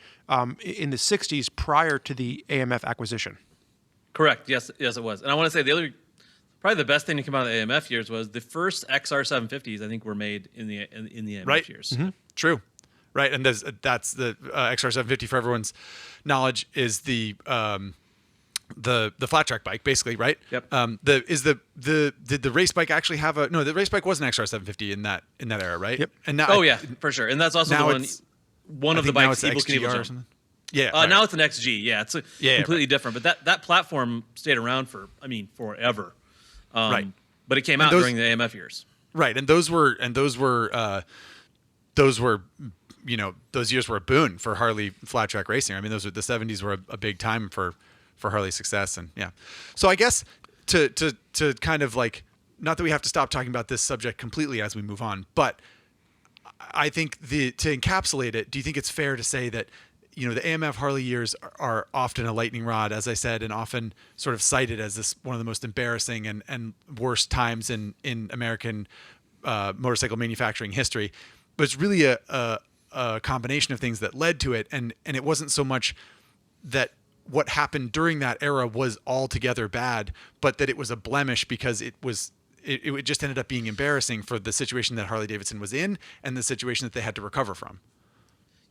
in the 60s prior to the AMF acquisition. Correct. Yes, it was. And I want to say probably the best thing to come out of the AMF years was the first XR 750s. I think were made in the AMF years. Mm-hmm. True, right? And that's the XR 750 for everyone's knowledge is the flat track bike, basically, right? Yep. Did the race bike actually have a? No, the race bike was an XR 750 in that era, right? Yep. And now, yeah, for sure. And that's also one of the bikes Evil Knievel or jumped. something. Yeah. Right. Now it's an XG. Yeah, it's completely different. But that platform stayed around for forever. Right. But it came out during the AMF years. Right, and those were those years were a boon for Harley flat track racing. I mean, the 70s were a big time for Harley's success, and yeah. So I guess to kind of like, not that we have to stop talking about this subject completely as we move on, but I think to encapsulate it, do you think it's fair to say that the AMF Harley years are often a lightning rod, as I said, and often sort of cited as one of the most embarrassing and worst times in American motorcycle manufacturing history, but it's really a combination of things that led to it, and it wasn't so much that what happened during that era was altogether bad, but that it was a blemish because it just ended up being embarrassing for the situation that Harley-Davidson was in and the situation that they had to recover from.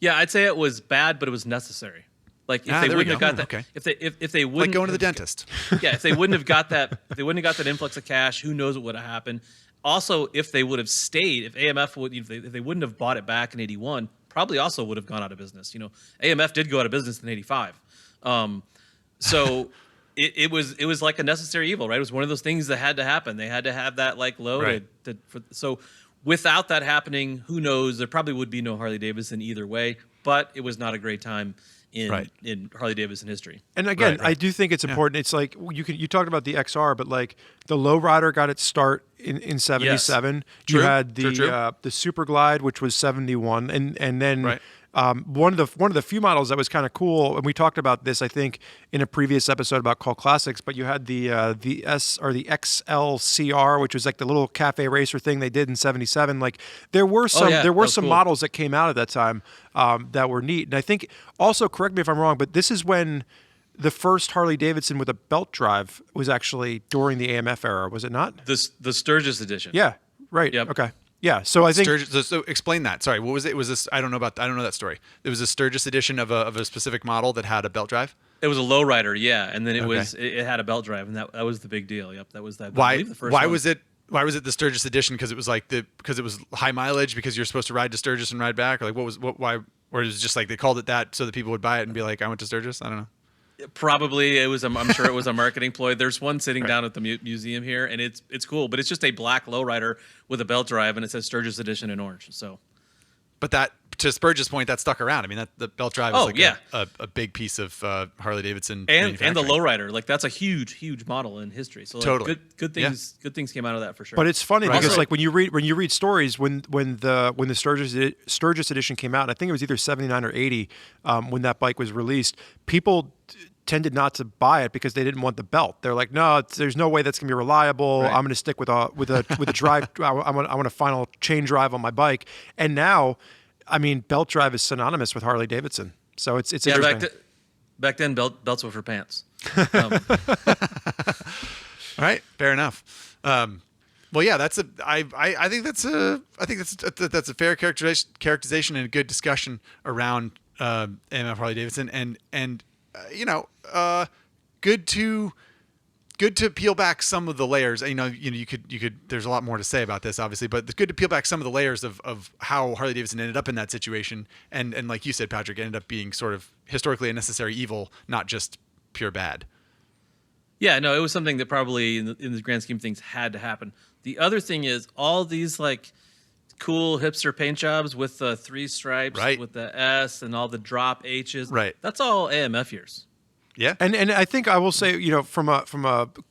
Yeah, I'd say it was bad, but it was necessary. Like if they wouldn't have got that, okay. if they wouldn't like going to the dentist. Yeah, if they wouldn't have got that, influx of cash, who knows what would have happened. Also, if they would have stayed, if AMF would, if they wouldn't have bought it back in '81, probably also would have gone out of business. AMF did go out of business in '85, so it was like a necessary evil, right? It was one of those things that had to happen. They had to have that like load. Right. So without that happening, who knows? There probably would be no Harley-Davidson either way. But it was not a great time in Harley-Davidson history. And again, I do think it's important. It's like you talked about the XR, but like the Lowrider got its start in '77. Yes. You had the Super Glide, which was '71, and then one of the few models that was kind of cool. And we talked about this, I think, in a previous episode about Call Classics. But you had the XLCR, which was like the little cafe racer thing they did in '77. Like there were some cool models that came out at that time that were neat. And I think also, correct me if I'm wrong, but this is when the first Harley-Davidson with a belt drive was actually during the AMF era, was it not? The Sturgis edition. Yeah. Right. Yep. Okay. Yeah. So I think. So explain that. Sorry, what was it? Was this? I don't know that story. It was a Sturgis edition of a specific model that had a belt drive. It was a lowrider, yeah, and then it had a belt drive, and that was the big deal. Yep, that was that. Why? I believe the first Why one. was it? Why was it the Sturgis edition? Because it was because it was high mileage, because you're supposed to ride to Sturgis and ride back, or like why? Or it was just like they called it that so that people would buy it and be like, I went to Sturgis. I don't know. Probably it was. I'm sure it was a marketing ploy. There's one sitting down at the museum here, and it's cool, but it's just a black lowrider with a belt drive, and it says Sturgis edition in orange. So, but that, to Spurge's point, that stuck around. I mean, the belt drive is a big piece of Harley-Davidson and the lowrider. Like that's a huge model in history. So like, totally good things came out of that for sure. But it's funny because like when you read stories when the Sturgis edition came out, I think it was either 79 or 80 when that bike was released, people tended not to buy it because they didn't want the belt. They're like, no, there's no way that's gonna be reliable. Right. I'm gonna stick with a drive. I want a final chain drive on my bike. And now, I mean, belt drive is synonymous with Harley-Davidson. So it's interesting. Back then, belts were for pants. All right, fair enough. Well, yeah, I think that's a fair characterization and a good discussion around AMF Harley-Davidson, and good to good to peel back some of the layers. You could. There's a lot more to say about this, obviously, but it's good to peel back some of the layers of how Harley-Davidson ended up in that situation, and like you said, Patrick, ended up being sort of historically a necessary evil, not just pure bad. Yeah, no, it was something that probably in the grand scheme of things had to happen. The other thing is all these like cool hipster paint jobs with the 3 stripes, Right. with the S and all the drop H's. Right. That's all AMF years. Yeah. And I think I will say, from a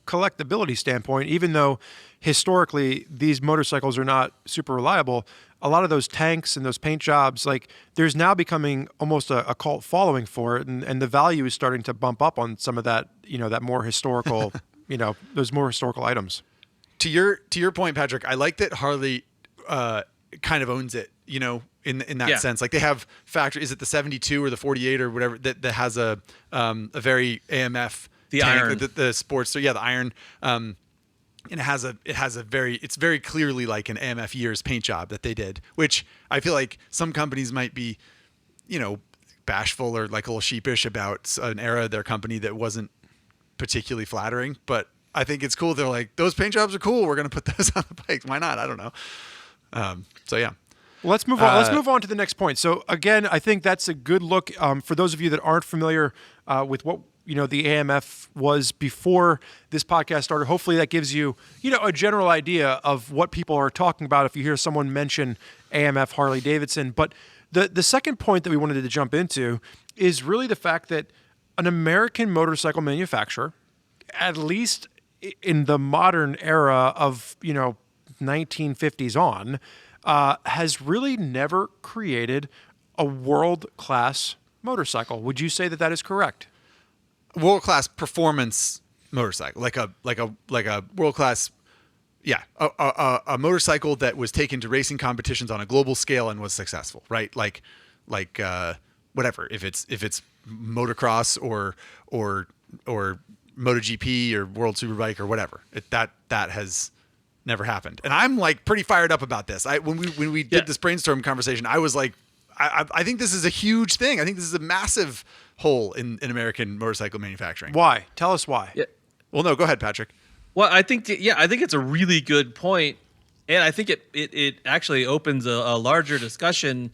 collectability standpoint, even though historically these motorcycles are not super reliable, a lot of those tanks and those paint jobs, like there's now becoming almost a cult following for it, and the value is starting to bump up on some of that, that more historical, those more historical items. To your point, Patrick, I like that Harley kind of owns it, in that sense. Like they have factory, is it the 72 or the 48 or whatever that has a very AMF the tank, iron, the sports. So yeah, the iron. And it's very clearly like an AMF years paint job that they did, which I feel like some companies might be, bashful or like a little sheepish about an era of their company that wasn't particularly flattering, but I think it's cool. They're like, those paint jobs are cool. We're going to put those on the bikes. Why not? I don't know. So yeah. Let's move on. Let's move on to the next point. So again, I think that's a good look for those of you that aren't familiar with what the AMF was before this podcast started. Hopefully, that gives you a general idea of what people are talking about if you hear someone mention AMF Harley-Davidson. But the second point that we wanted to jump into is really the fact that an American motorcycle manufacturer, at least in the modern era of 1950s on, has really never created a world-class motorcycle. Would you say that is correct? World-class performance motorcycle, like a world-class, a motorcycle that was taken to racing competitions on a global scale and was successful, right? Like whatever, if it's motocross or MotoGP or World Superbike or whatever, that has never happened. And I'm like pretty fired up about this. When we did this brainstorm conversation, I was like, I think this is a huge thing. I think this is a massive hole in American motorcycle manufacturing. Why? Tell us why. Yeah. Well, no, go ahead, Patrick. Well, I think it's a really good point, and I think it actually opens a larger discussion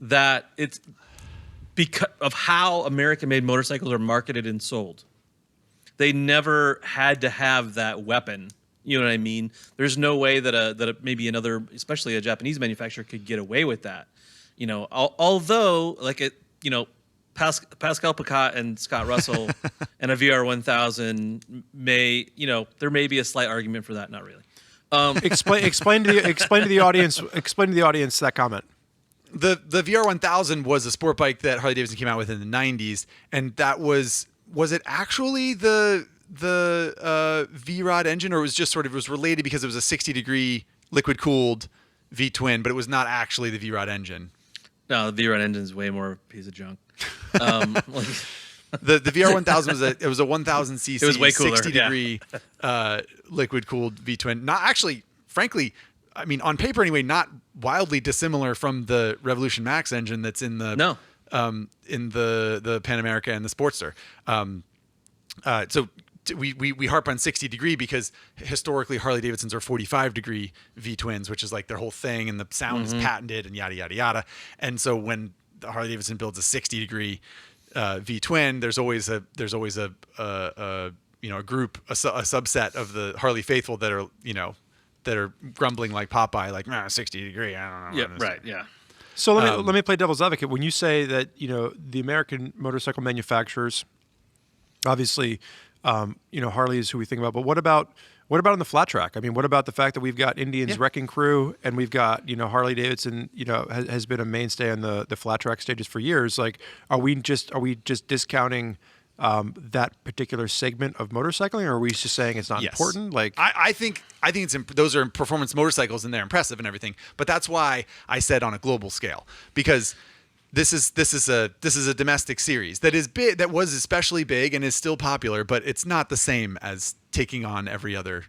that it's because of how American-made motorcycles are marketed and sold. They never had to have that weapon. You know what I mean? There's no way that maybe another, especially a Japanese manufacturer, could get away with that. Although like Pascal Picat and Scott Russell and a VR1000 there may be a slight argument for that. Not really. Explain to the audience that comment. The VR1000 was a sport bike that Harley-Davidson came out with in the 90s, and that was it actually the V-Rod engine, or it was just it was related because it was a 60-degree liquid cooled V-twin, but it was not actually the V-Rod engine. No, the V-Rod engine is way more a piece of junk. The VR1000 was a 1000 cc, it was way cooler, 60-degree liquid cooled V-twin. Not actually, frankly, I mean on paper anyway, not wildly dissimilar from the Revolution Max engine that's in the in the Pan America and the Sportster. So we harp on 60-degree because historically Harley-Davidsons are 45-degree V-twins, which is like their whole thing, and the sound is patented and yada yada yada. And so when the Harley-Davidson builds a 60-degree V-twin, there's always a group, a subset of the Harley faithful that are grumbling like Popeye, like 60-degree. I don't know. Yeah, right. Yeah. So let me play devil's advocate. When you say that the American motorcycle manufacturers, obviously, Harley is who we think about, but what about on the flat track? I mean, what about the fact that we've got Indian's Wrecking Crew and we've got Harley-Davidson, has been a mainstay on the flat track stages for years. Like, are we just discounting that particular segment of motorcycling, or are we just saying it's not important? Like, I think those are performance motorcycles and they're impressive and everything, but that's why I said on a global scale, because this is a domestic series that is big, that was especially big and is still popular, but it's not the same as taking on every other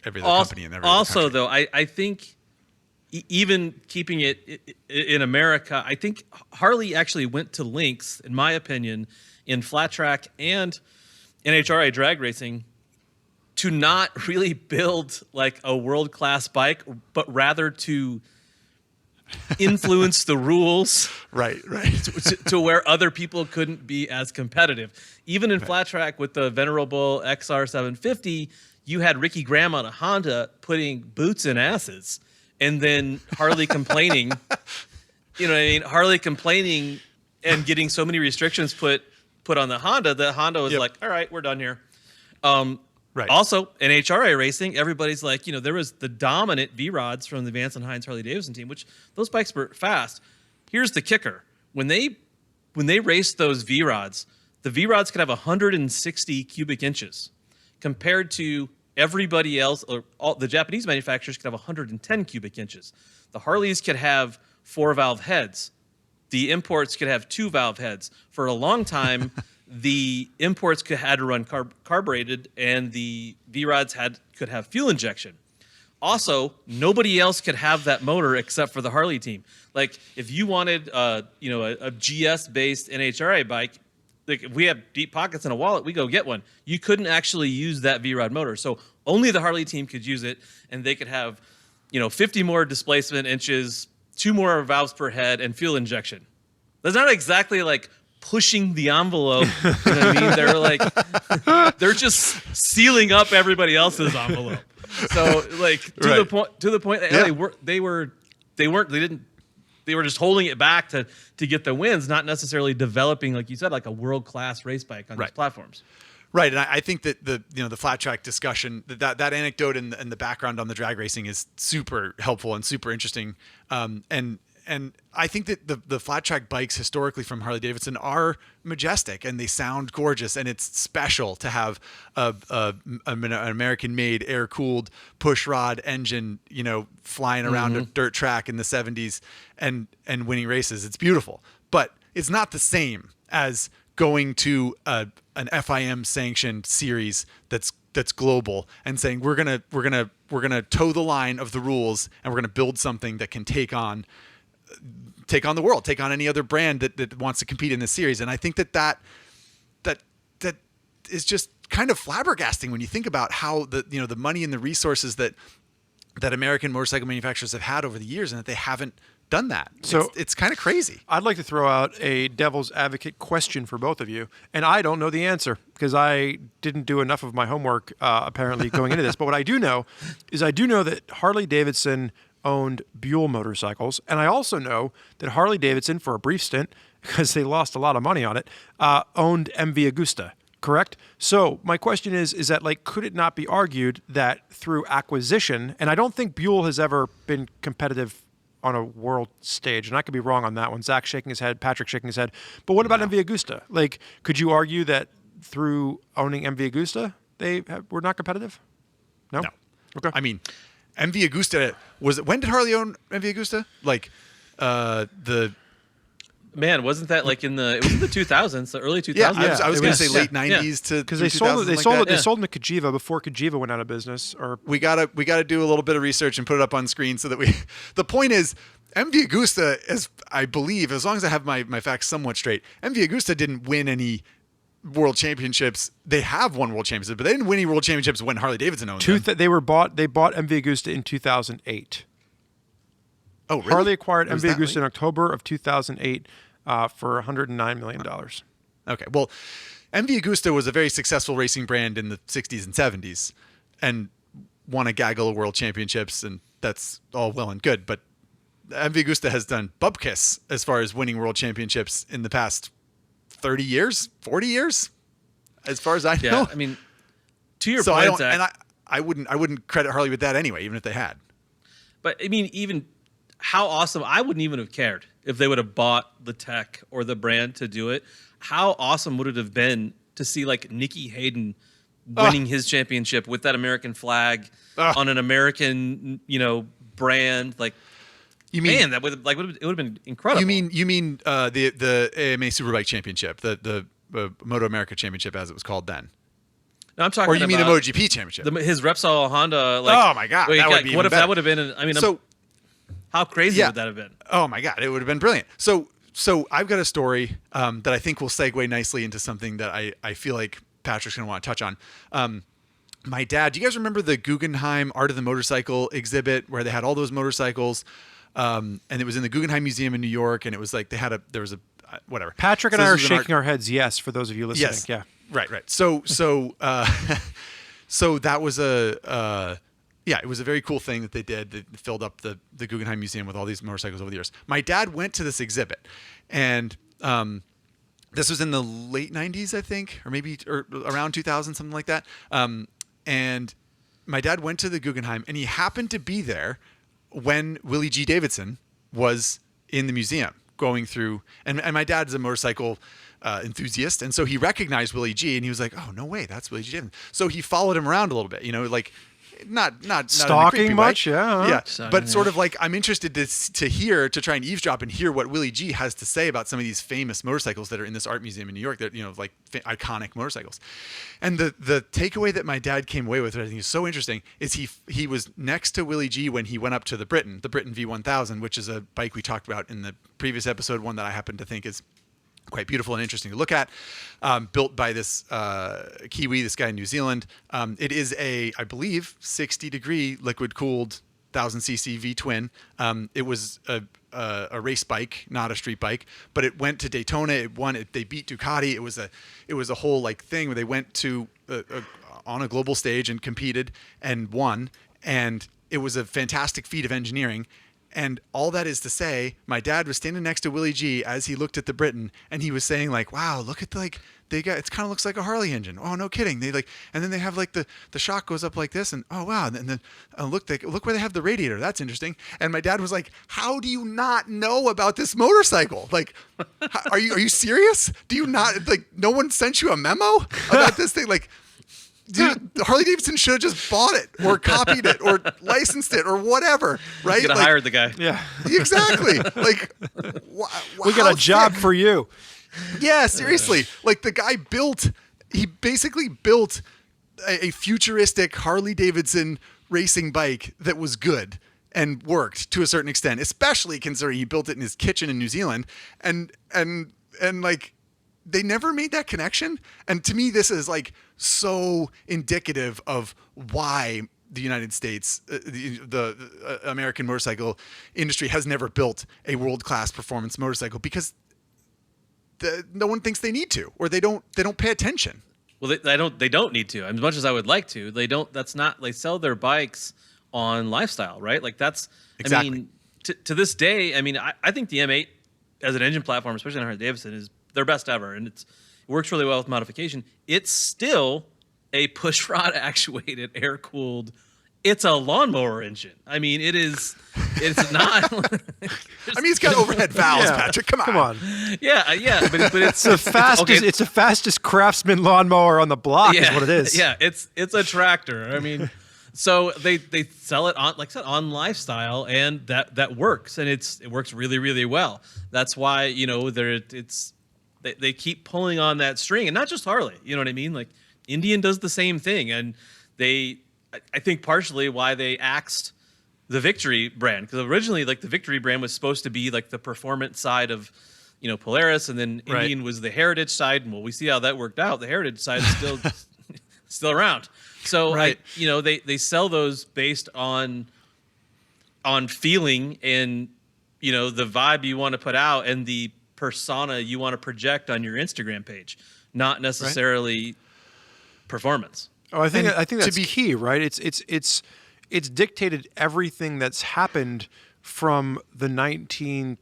company in every also other country. Though I think even keeping it in America, I think Harley actually went to lengths, in my opinion, in flat track and NHRA drag racing to not really build like a world-class bike, but rather to influence the rules Right. to where other people couldn't be as competitive. Even in flat track with the venerable XR750, you had Ricky Graham on a Honda putting boots in asses, and then Harley complaining. You know what I mean? Harley complaining and getting so many restrictions put on the Honda that Honda was like, all right, we're done here. Right. Also, in HRA racing, everybody's like, there was the dominant V-Rods from the Vance and Hines Harley-Davidson team, which those bikes were fast. Here's the kicker. When they raced those V-Rods, the V-Rods could have 160 cubic inches compared to everybody else, or all the Japanese manufacturers could have 110 cubic inches. The Harleys could have 4-valve heads. The imports could have 2-valve heads. For a long time, the imports had to run carbureted, and the V-Rods could have fuel injection. Also, nobody else could have that motor except for the Harley team. Like, if you wanted, a GS-based NHRA bike, like if we have deep pockets in a wallet, we go get one. You couldn't actually use that V-Rod motor, so only the Harley team could use it, and they could have, 50 more displacement inches, 2 more valves per head, and fuel injection. That's not exactly like pushing the envelope. You know what I mean? They're like, they're just sealing up everybody else's envelope. So like to the point that they were just holding it back to get the wins, not necessarily developing, like you said, like a world-class race bike on these platforms. Right, and I think that the flat track discussion, that anecdote and the background on the drag racing is super helpful and super interesting. And I think that the flat track bikes historically from Harley-Davidson are majestic and they sound gorgeous, and it's special to have an American-made air-cooled push rod engine, flying around a dirt track in the 70s and winning races. It's beautiful, but it's not the same as going to an FIM sanctioned series that's global and saying we're gonna toe the line of the rules, and we're gonna build something that can take on the world, take on any other brand that wants to compete in this series. And I think that is just kind of flabbergasting when you think about how the money and the resources that American motorcycle manufacturers have had over the years, and that they haven't done that. So it's kind of crazy. I'd like to throw out a devil's advocate question for both of you, and I don't know the answer because I didn't do enough of my homework apparently going into this. But what I do know is that Harley-Davidson owned Buell motorcycles, and I also know that Harley-Davidson, for a brief stint, because they lost a lot of money on it, owned MV Agusta. Correct? So my question is that, like, could it not be argued that through acquisition, and I don't think Buell has ever been competitive on a world stage, and I could be wrong on that one. Zach shaking his head, Patrick shaking his head. But what about MV Agusta? Like, could you argue that through owning MV Agusta, they were not competitive? No? Okay. I mean, MV Agusta when did Harley own MV Agusta? Like, Man, wasn't that like it was in the 2000s, the early 2000s? Yeah, I was going to say late 90s to because they sold it to Kajiva before Kajiva went out of business. Or we gotta do a little bit of research and put it up on screen so that we. The point is, MV Agusta, as I believe, as long as I have my facts somewhat straight, MV Agusta didn't win any world championships. They have won world championships, but they didn't win any world championships when Harley-Davidson owned them. They bought MV Agusta in 2008. Oh, really? Harley acquired MV Agusta in October of 2008 for $109 million. Okay, well, MV Agusta was a very successful racing brand in the 60s and 70s and won a gaggle of world championships, and that's all well and good. But MV Agusta has done bupkis as far as winning world championships in the past 30 years, 40 years, as far as I know. Yeah, I mean, to your point, Zach, I wouldn't credit Harley with that anyway, even if they had. But I mean, even how awesome! I wouldn't even have cared if they would have bought the tech or the brand to do it. How awesome would it have been to see like Nicky Hayden winning his championship with that American flag on an American, brand? Like, it would have been incredible. You mean the AMA Superbike Championship, the Moto America Championship as it was called then? No, I'm talking. Or you mean the MotoGP Championship? His Repsol Honda. Oh my God! What if that would have been? How crazy would that have been? Oh my God, it would have been brilliant. So I've got a story that I think will segue nicely into something that I feel like Patrick's going to want to touch on. My dad, do you guys remember the Guggenheim Art of the Motorcycle exhibit where they had all those motorcycles? And it was in the Guggenheim Museum in New York, and it was like there was a whatever. Patrick and I are shaking our heads yes for those of you listening. Yes. Yeah. Right. So so that was it was a very cool thing that they did. They filled up the Guggenheim Museum with all these motorcycles over the years. My dad went to this exhibit, and this was in the late 90s, I think, or around 2000, something like that. And my dad went to the Guggenheim, and he happened to be there when Willie G. Davidson was in the museum going through. And my dad's a motorcycle enthusiast, and so he recognized Willie G. and he was like, "Oh, no way, that's Willie G. Davidson." So he followed him around a little bit, like not stalking much, way. yeah, but sort of like I'm interested to try and eavesdrop and hear what Willie G has to say about some of these famous motorcycles that are in this art museum in New York that like iconic motorcycles. And the takeaway that my dad came away with, that I think is so interesting, is he was next to Willie G when he went up to the Britain V1000, which is a bike we talked about in the previous episode, one that I happen to think is quite beautiful and interesting to look at, built by this Kiwi, this guy in New Zealand. It is I believe, 60-degree liquid-cooled 1000cc V-twin. It was a race bike, not a street bike, but it went to Daytona. It won. They beat Ducati. It was a whole like thing where they went to on a global stage and competed and won. And it was a fantastic feat of engineering. And all that is to say, my dad was standing next to Willie G as he looked at the Britain, and he was saying like, "Wow, look at it kind of looks like a Harley engine. Oh, no kidding." And then they have like the shock goes up like this, and oh wow, and then look where they have the radiator. That's interesting. And my dad was like, "How do you not know about this motorcycle? Like, are you serious? Do you not no one sent you a memo about this thing? Like." Dude, Harley-Davidson should have just bought it or copied it or licensed it or whatever, right? Could have hired the guy. Yeah. Exactly. We got a job for you. Yeah, seriously. Like the guy basically built a futuristic Harley-Davidson racing bike that was good and worked to a certain extent, especially considering he built it in his kitchen in New Zealand. And like, they never made that connection. And to me, this is like so indicative of why the United States, the American motorcycle industry has never built a world-class performance motorcycle, because no one thinks they need to, or they don't pay attention. Well, they don't need to. As much as I would like to, they don't. That's not. They sell their bikes on lifestyle, right? Like that's exactly. I mean, to this day, I mean, I think the M8 as an engine platform, especially on Harley-Davidson, is their best ever, and it works really well with modification. It's still a push rod actuated, air cooled. It's a lawnmower engine. I mean, it's not. I mean, it's got overhead valves, yeah. Patrick. Come on. Yeah, but it's the fastest. It's the fastest Craftsman lawnmower on the block. Yeah, is what it is. Yeah, it's a tractor. I mean, so they sell it on, like I said, on lifestyle, and that works, and it works really, really well. That's why they keep pulling on that string, and not just Harley. You know what I mean? Like Indian does the same thing, and I think partially why they axed the Victory brand, because originally like the Victory brand was supposed to be like the performance side of Polaris, and then Indian was the heritage side, and well, we see how that worked out. The heritage side is still around. So they sell those based on feeling and the vibe you want to put out and the persona you want to project on your Instagram page, not necessarily performance. Oh, I think that's key, right? It's dictated everything that's happened from the 1950s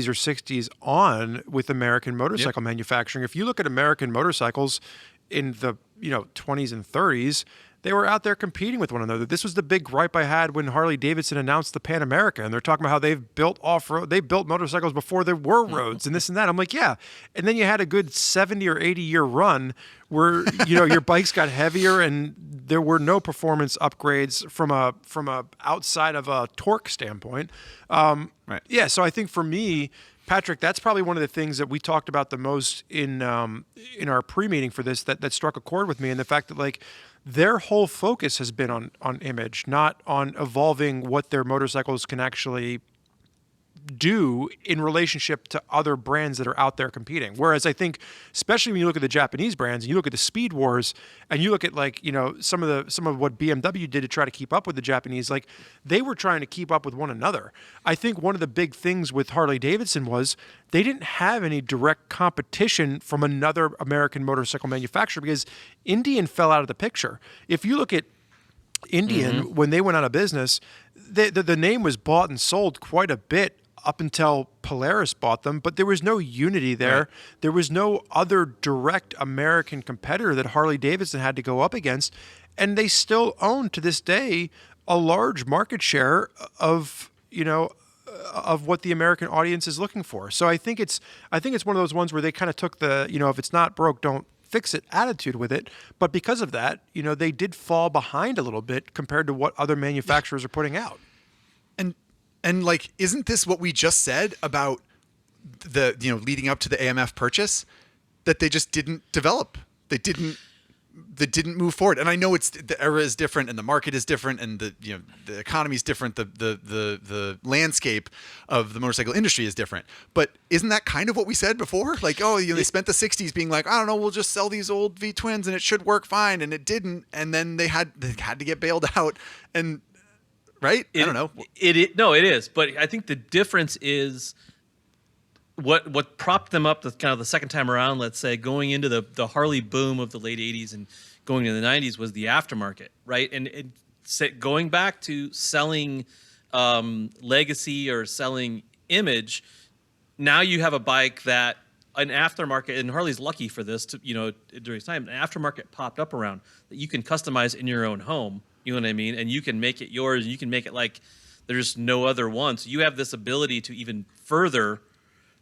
or 60s on with American motorcycle manufacturing. If you look at American motorcycles in the 20s and 30s, they were out there competing with one another. This was the big gripe I had when Harley-Davidson announced the Pan America, and they're talking about how they've built off-road, they built motorcycles before there were roads and this and that. I'm like, yeah. And then you had a good 70 or 80 year run where your bikes got heavier and there were no performance upgrades from a outside of a torque standpoint. Right. Yeah. So I think for me, Patrick, that's probably one of the things that we talked about the most in our pre-meeting for this that struck a chord with me, and the fact that like their whole focus has been on image, not on evolving what their motorcycles can actually do in relationship to other brands that are out there competing. Whereas I think, especially when you look at the Japanese brands and you look at the Speed Wars and you look at like, you know, some of what BMW did to try to keep up with the Japanese, like they were trying to keep up with one another. I think one of the big things with Harley-Davidson was they didn't have any direct competition from another American motorcycle manufacturer because Indian fell out of the picture. If you look at Indian, when they went out of business, the name was bought and sold quite a bit up until Polaris bought them, but there was no unity there. Right. There was no other direct American competitor that Harley-Davidson had to go up against, and they still own to this day a large market share of, you know, of what the American audience is looking for. So I think it's one of those ones where they kind of took the, you know, if it's not broke, don't fix it attitude with it. But because of that, you know, they did fall behind a little bit compared to what other manufacturers are putting out. And like, isn't this what we just said about the, you know, leading up to the AMF purchase, that they just didn't develop? They didn't move forward. And I know it's the era is different and the market is different and the, you know, the economy is different. The landscape of the motorcycle industry is different. But isn't that kind of what we said before? Like, oh, you know, they spent the 60s being like, I don't know, we'll just sell these old V twins and it should work fine. And it didn't. And then they had to get bailed out. And right? I don't know. No, it is. But I think the difference is what propped them up the kind of the second time around, let's say, going into the Harley boom of the late 80s and going into the 90s was the aftermarket, right? And going back to selling legacy or selling image, now you have a bike that an aftermarket, and Harley's lucky for this, to, you know, during this time, an aftermarket popped up around that you can customize in your own home. You know what I mean? And you can make it yours. You can make it like there's no other one. So you have this ability to even further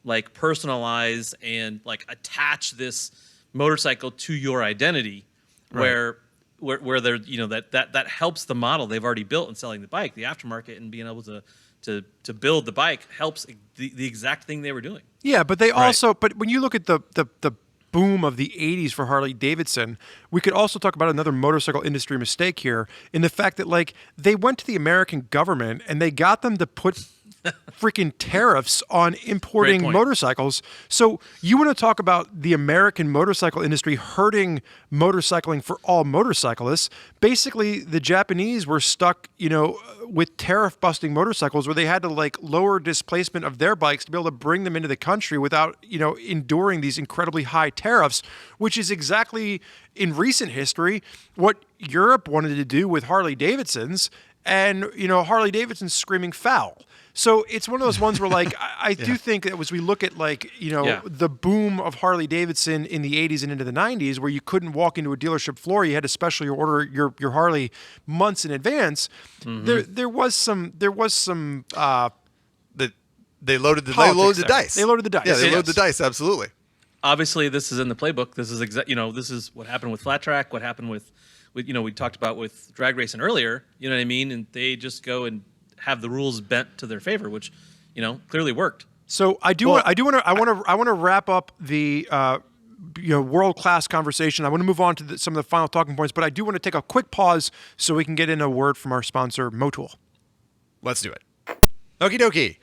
like personalize and like attach this motorcycle to your identity, right. where they're, you know, that helps the model they've already built in selling the bike. The aftermarket and being able to build the bike helps the exact thing they were doing. Yeah, but they also, but when you look at the boom of the 80s for Harley-Davidson, we could also talk about another motorcycle industry mistake here in the fact that like they went to the American government and they got them to put freaking tariffs on importing motorcycles. So you want to talk about the American motorcycle industry hurting motorcycling for all motorcyclists. Basically, the Japanese were stuck, you know, with tariff busting motorcycles where they had to like lower displacement of their bikes to be able to bring them into the country without, you know, enduring these incredibly high tariffs, which is exactly in recent history what Europe wanted to do with Harley-Davidsons, and, you know, Harley-Davidson's screaming foul. So it's one of those ones where, like, I do think that as we look at, like, you know, the boom of Harley-Davidson in the 80s and into the 90s, where you couldn't walk into a dealership floor, you had to specially order your Harley months in advance. There was some they loaded the dice. They loaded the dice. Yeah, they loaded the dice. Absolutely. Obviously, this is in the playbook. This is you know, this is what happened with flat track. What happened with you know, we talked about with drag racing earlier. You know what I mean? And they just go and have the rules bent to their favor, which, you know, clearly worked. So I want to wrap up the you know, world-class conversation. I want to move on to some of the final talking points, but I do want to take a quick pause so we can get in a word from our sponsor, Motul. Let's do it. Okie dokie.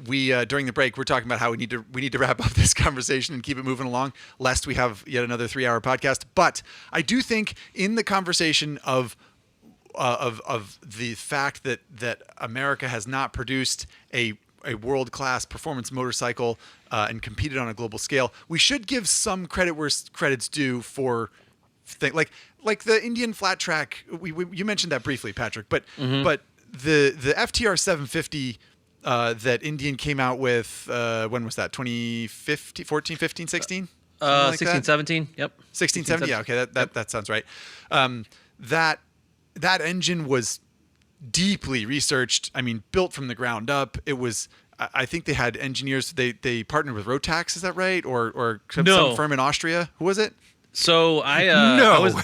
We during the break, we're talking about how we need to wrap up this conversation and keep it moving along, lest we have yet another 3-hour podcast. But I do think in the conversation of the fact that America has not produced a world-class performance motorcycle and competed on a global scale, we should give some credit where credit's due for like the Indian flat track. You mentioned that briefly, Patrick, but the FTR 750 that Indian came out with, when was that? 2015, 14, 15, 16? 16, 17. Yep. 16, 17. Yeah. Okay. That sounds right. That engine was deeply researched. I mean, built from the ground up. It was, I think they had engineers, they partnered with Rotax. Is that right? Or some firm in Austria. Who was it? So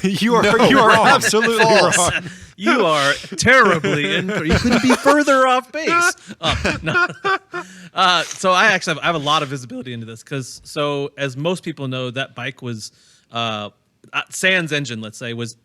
you are absolutely wrong. You are terribly incorrect. You couldn't be further off base. So I have a lot of visibility into this because, so as most people know, that bike was Sans engine, let's say, was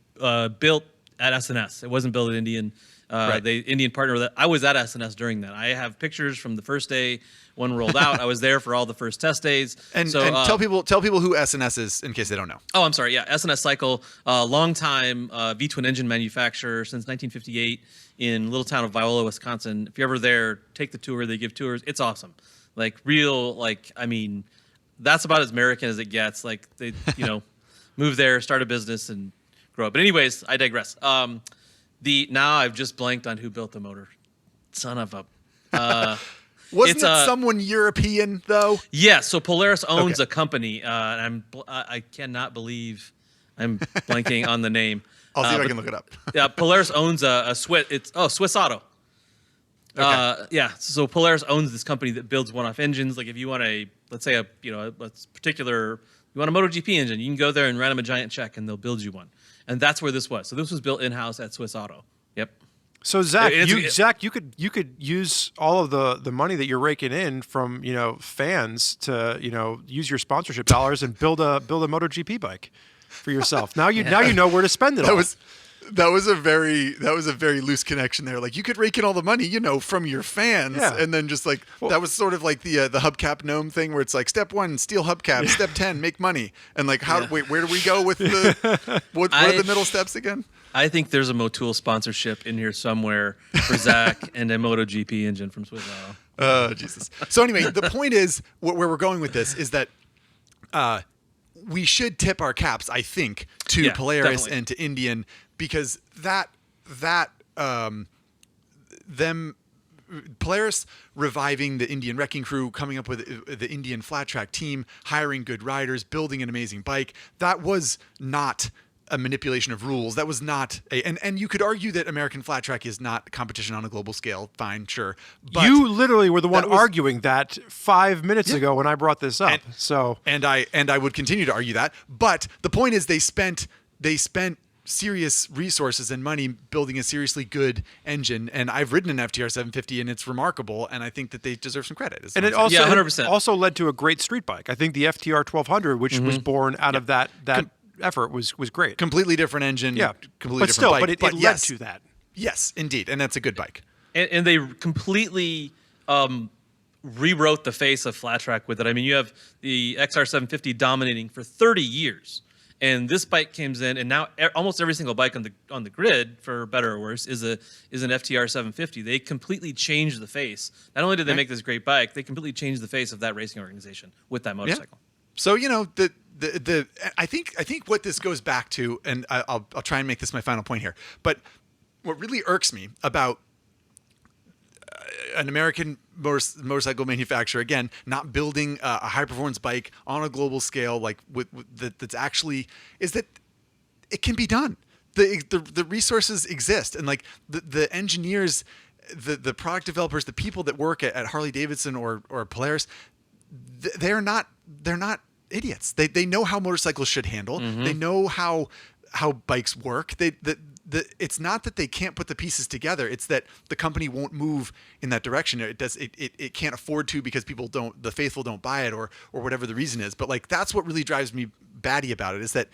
built at SNS. It wasn't built at Indian. Right. The Indian partner with it. I was at SNS during that. I have pictures from the first day one rolled out. I was there for all the first test days. And tell people who SNS is in case they don't know. Oh, I'm sorry. Yeah, SNS Cycle, long time V-twin engine manufacturer since 1958 in little town of Viola, Wisconsin. If you're ever there, take the tour. They give tours. It's awesome. Like real, like I mean, that's about as American as it gets. Like they, move there, start a business, and grow up. But anyways, I digress. Now I've just blanked on who built the motor. Son of a. Wasn't it someone European though? Yeah. So Polaris owns a company, and I cannot believe I'm blanking on the name. I'll see if I can look it up. Yeah, Polaris owns a Swiss. Swiss Auto. Okay. Yeah. So Polaris owns this company that builds one-off engines. Like if you want let's say a particular, you want a MotoGP engine, you can go there and write them a giant check, and they'll build you one. And that's where this was. So this was built in-house at Swiss Auto. Yep. So Zach, you could use all of the money that you're raking in from fans to use your sponsorship dollars and build a MotoGP bike for yourself. Now you know where to spend it. That was a very loose connection there. Like you could rake in all the money, from your fans, and then just like that was sort of like the hubcap gnome thing, where it's like step 1, steal hubcap, step 10, make money, and like wait, where do we go with the what are the middle steps again? I think there's a Motul sponsorship in here somewhere for Zach and a MotoGP engine from Swiss Auto. Oh Jesus! So anyway, the point is where we're going with this is that. We should tip our caps, I think, to Polaris definitely. and to Indian, because Polaris reviving the Indian wrecking crew, coming up with the Indian flat track team, hiring good riders, building an amazing bike. That was not a manipulation of rules. That was not and you could argue that American flat track is not competition on a global scale. Fine, sure. But you literally were the one arguing that 5 minutes ago when I brought this up. And I would continue to argue that. But the point is they spent serious resources and money building a seriously good engine. And I've ridden an FTR 750 and it's remarkable. And I think that they deserve some credit. And it 100%. also led to a great street bike. I think the FTR 1200, which was born out of that effort, was great. Completely different engine. Yeah, completely different bike. But it led to that. Yes, indeed. And that's a good bike. And they completely rewrote the face of flat track with it. I mean, you have the XR750 dominating for 30 years. And this bike comes in, and now almost every single bike on the grid, for better or worse, is an FTR 750. They completely changed the face. Not only did they make this great bike, they completely changed the face of that racing organization with that motorcycle. Yeah. So I think what this goes back to, and I'll try and make this my final point here, but what really irks me about an American motorcycle manufacturer, again, not building a high performance bike on a global scale, like that's actually, is that it can be done. The resources exist, and like the engineers, the product developers, the people that work at Harley-Davidson or Polaris, they're not idiots. They know how motorcycles should handle. Mm-hmm. They know how bikes work. It's not that they can't put the pieces together. It's that the company won't move in that direction. It can't afford to, because the faithful don't buy it, or whatever the reason is. But like that's what really drives me batty about it, is that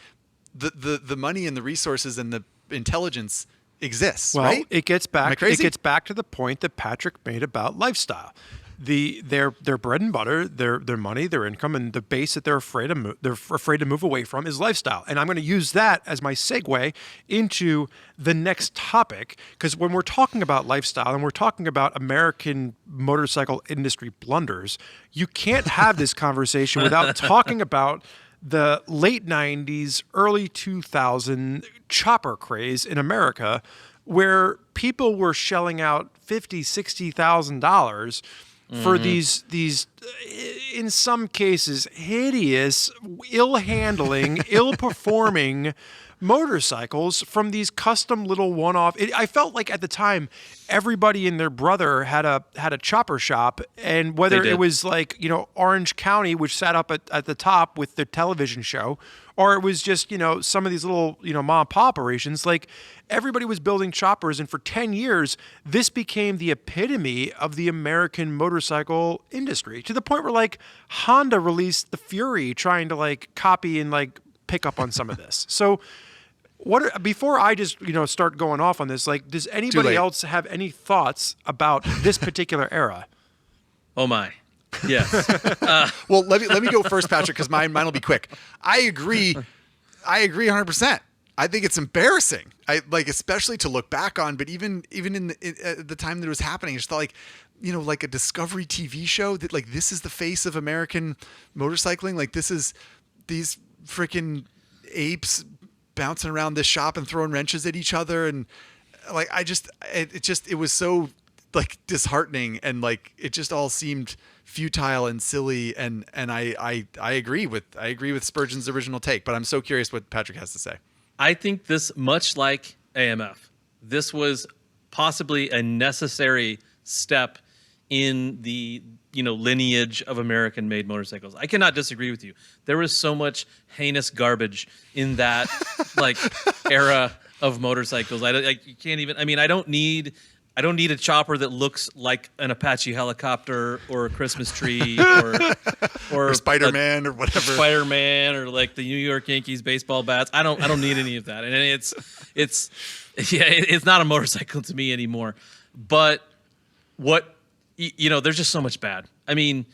the money and the resources and the intelligence exists. Well, right? It gets back to the point that Patrick made about lifestyle. Their bread and butter, their money, their income, and the base that they're afraid to move away from is lifestyle. And I'm going to use that as my segue into the next topic, because when we're talking about lifestyle and we're talking about American motorcycle industry blunders, you can't have this conversation without talking about the late 90s, early 2000 chopper craze in America, where people were shelling out $50,000, $60,000 for these in some cases hideous, ill-handling, ill-performing motorcycles from these custom little one-off. I felt like at the time everybody and their brother had a chopper shop, and whether it was like Orange County, which sat up at the top with the television show, or it was just some of these little mom and pop operations, like everybody was building choppers. And for 10 years this became the epitome of the American motorcycle industry, to the point where like Honda released the Fury, trying to like copy and like pick up on some of this. So Before I just start going off on this, like, does anybody late. else have any thoughts about this particular era? Oh my. Yes. Well, let me go first, Patrick, because mine will be quick. I agree 100%. I think it's embarrassing. I like, especially to look back on, but even in the time that it was happening, I just thought, like, like a Discovery TV show that, like, this is the face of American motorcycling. Like, this is these freaking apes bouncing around this shop and throwing wrenches at each other, and like, it was so, like, disheartening, and like, it just all seemed futile and silly, and I agree with Spurgeon's original take, but I'm so curious what Patrick has to say. I think this, much like AMF, this was possibly a necessary step in the lineage of American-made motorcycles. I cannot disagree with you. There was so much heinous garbage in that like era of motorcycles. You can't even. I mean, I don't need a chopper that looks like an Apache helicopter or a Christmas tree or Spider-Man or whatever. Spider-Man or like the New York Yankees baseball bats. I don't need any of that. And it's not a motorcycle to me anymore. But there's just so much bad. I mean,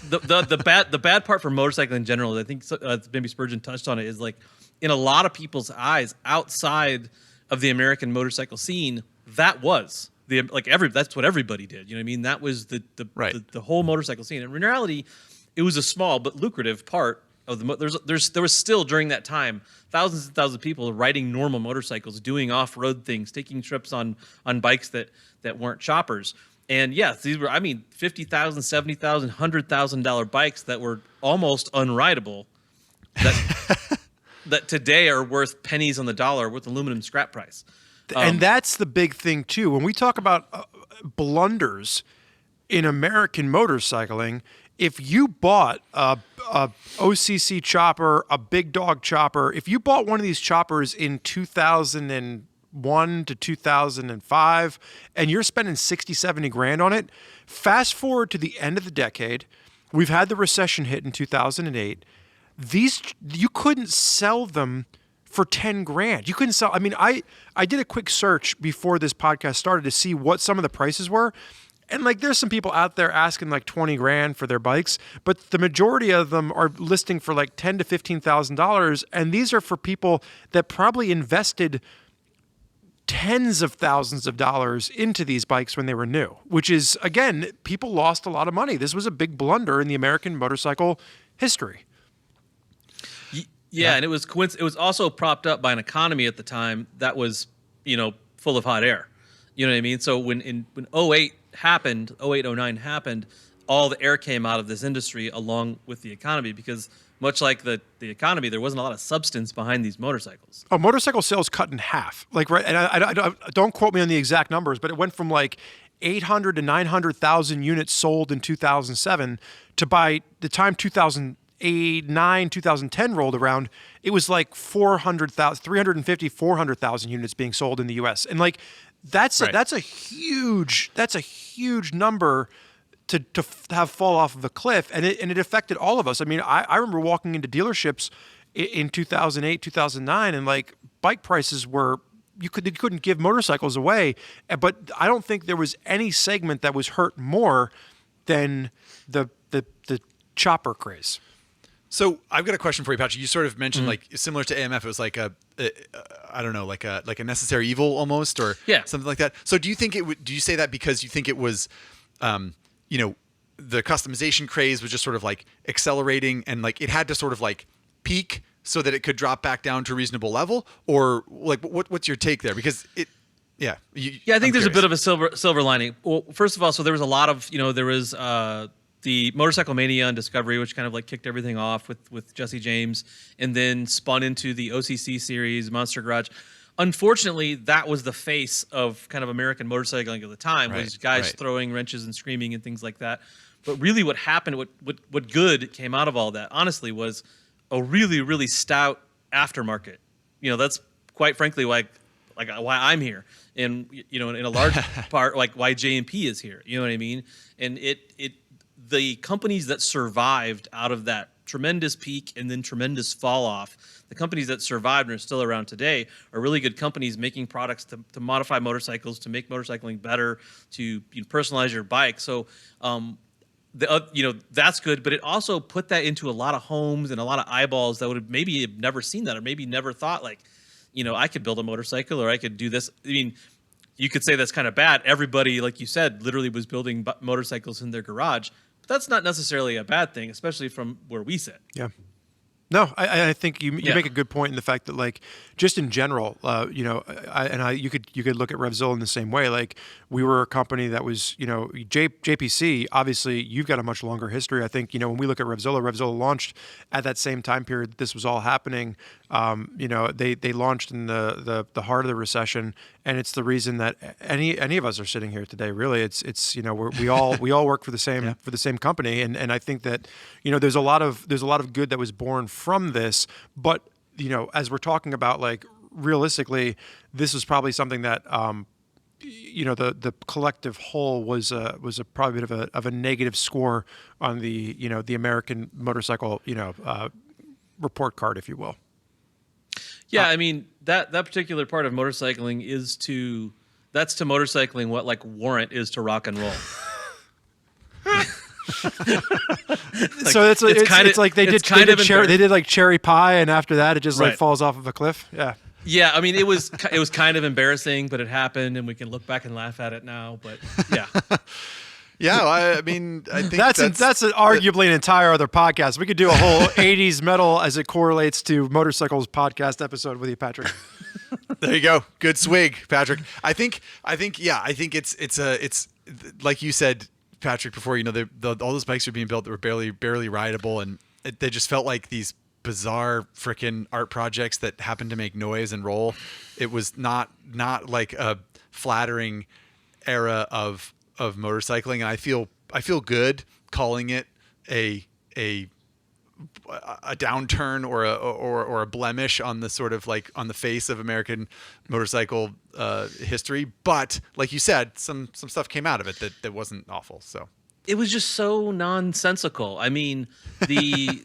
the bad part for motorcycling in general, I think maybe Spurgeon touched on it, is like, in a lot of people's eyes outside of the American motorcycle scene, that was that's what everybody did. You know what I mean? That was the whole motorcycle scene. And in reality, it was a small but lucrative part of the. There was still, during that time, thousands and thousands of people riding normal motorcycles, doing off-road things, taking trips on bikes that weren't choppers. And yes, these were, $50,000, $70,000, $100,000 bikes that were almost unrideable. That today are worth pennies on the dollar with aluminum scrap price. And that's the big thing too. When we talk about blunders in American motorcycling, if you bought a OCC chopper, a big dog chopper, if you bought one of these choppers in 2001 to 2005, and you're spending 60, 70 grand on it, fast forward to the end of the decade, we've had the recession hit in 2008. You couldn't sell them for 10 grand. You couldn't sell. I mean, I did a quick search before this podcast started to see what some of the prices were. And like, there's some people out there asking like 20 grand for their bikes, but the majority of them are listing for like $10,000 to $15,000. And these are for people that probably invested tens of thousands of dollars into these bikes when they were new, which is, again, people lost a lot of money. This was a big blunder in the American motorcycle history. Yeah, and it was also propped up by an economy at the time that was, full of hot air. You know what I mean? So when 08 happened, 08, 09 happened, all the air came out of this industry along with the economy, because much like the economy, there wasn't a lot of substance behind these motorcycles. Oh, motorcycle sales cut in half. Like, right, and I don't quote me on the exact numbers, but it went from like 800 to 900,000 units sold in 2007 to, by the time 2009, 2010 rolled around, it was like 350, 400,000 units being sold in the U.S. And like, that's a huge number to have fall off of a cliff, and it affected all of us. I mean, I remember walking into dealerships in 2008, 2009, and like, bike prices were, you couldn't give motorcycles away, but I don't think there was any segment that was hurt more than the chopper craze. So I've got a question for you, Patrick. You sort of mentioned, like, similar to AMF, it was like a necessary evil almost, or something like that. So do you think do you say that because you think it was, the customization craze was just sort of like accelerating, and like it had to sort of like peak so that it could drop back down to a reasonable level, or like what's your take there? Because I think there's a bit of a silver lining. Well, first of all, so there was a lot of, there was the Motorcycle Mania on Discovery, which kind of like kicked everything off with Jesse James, and then spun into the OCC series, Monster Garage. Unfortunately, that was the face of kind of American motorcycling at the time, was guys throwing wrenches and screaming and things like that. But really what happened, what good came out of all that, honestly, was a really, really stout aftermarket. That's quite frankly why I'm here. And, in a large part, like why J&P is here. You know what I mean? And the companies that survived out of that tremendous peak and then tremendous fall off the companies that survived and are still around today are really good companies making products to modify motorcycles, to make motorcycling better, to personalize your bike. So that's good, but it also put that into a lot of homes and a lot of eyeballs that would have maybe have never seen that, or maybe never thought like, I could build a motorcycle, or I could do this. I mean, you could say that's kind of bad. Everybody, like you said, literally was building motorcycles in their garage, but that's not necessarily a bad thing, especially from where we sit. Yeah. No, I think you make a good point in the fact that, like, just in general, you could look at RevZilla in the same way. Like, we were a company that was, JPC. Obviously, you've got a much longer history. I think, when we look at RevZilla launched at that same time period that this was all happening. They launched in the heart of the recession, and it's the reason that any of us are sitting here today. Really, it's we all work for the same company, and I think that there's a lot of good that was born from this. But as we're talking about, like, realistically, this was probably something that the collective whole was probably a bit of a negative score on the American motorcycle report card, if you will. Yeah, I mean that particular part of motorcycling that's to motorcycling what like Warrant is to rock and roll. So it's like they did like cherry pie, and after that it just like falls off of a cliff. Yeah. Yeah, I mean it was kind of embarrassing, but it happened, and we can look back and laugh at it now. But yeah. Yeah, I mean, I think that's arguably an entire other podcast. We could do a whole '80s metal as it correlates to motorcycles podcast episode with you, Patrick. There you go. Good swig, Patrick. I think it's like you said, Patrick, before. All those bikes were being built that were barely rideable, and they just felt like these bizarre freaking art projects that happened to make noise and roll. It was not like a flattering era of motorcycling, and I feel good calling it a downturn or a blemish on the sort of like on the face of American motorcycle history. But like you said, some stuff came out of it that wasn't awful. So it was just so nonsensical. I mean, theme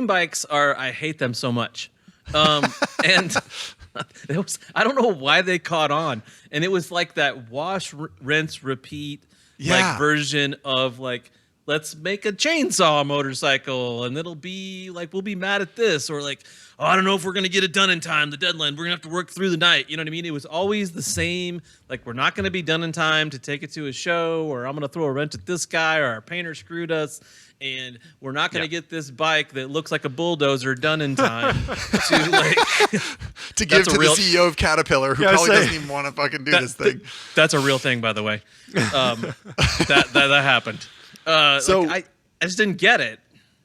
bikes I hate them so much. And I don't know why they caught on, and it was like that wash, rinse, repeat like version of like, let's make a chainsaw motorcycle, and it'll be like, we'll be mad at this, or like, oh, I don't know if we're gonna get it done in time, the deadline, we're gonna have to work through the night. You know what I mean? It was always the same. Like, we're not gonna be done in time to take it to a show, or I'm gonna throw a wrench at this guy, or our painter screwed us. And we're not going to get this bike that looks like a bulldozer done in time to give to the CEO of Caterpillar, who probably doesn't even want to fucking do this thing. That's a real thing, by the way. That happened. So I just didn't get it.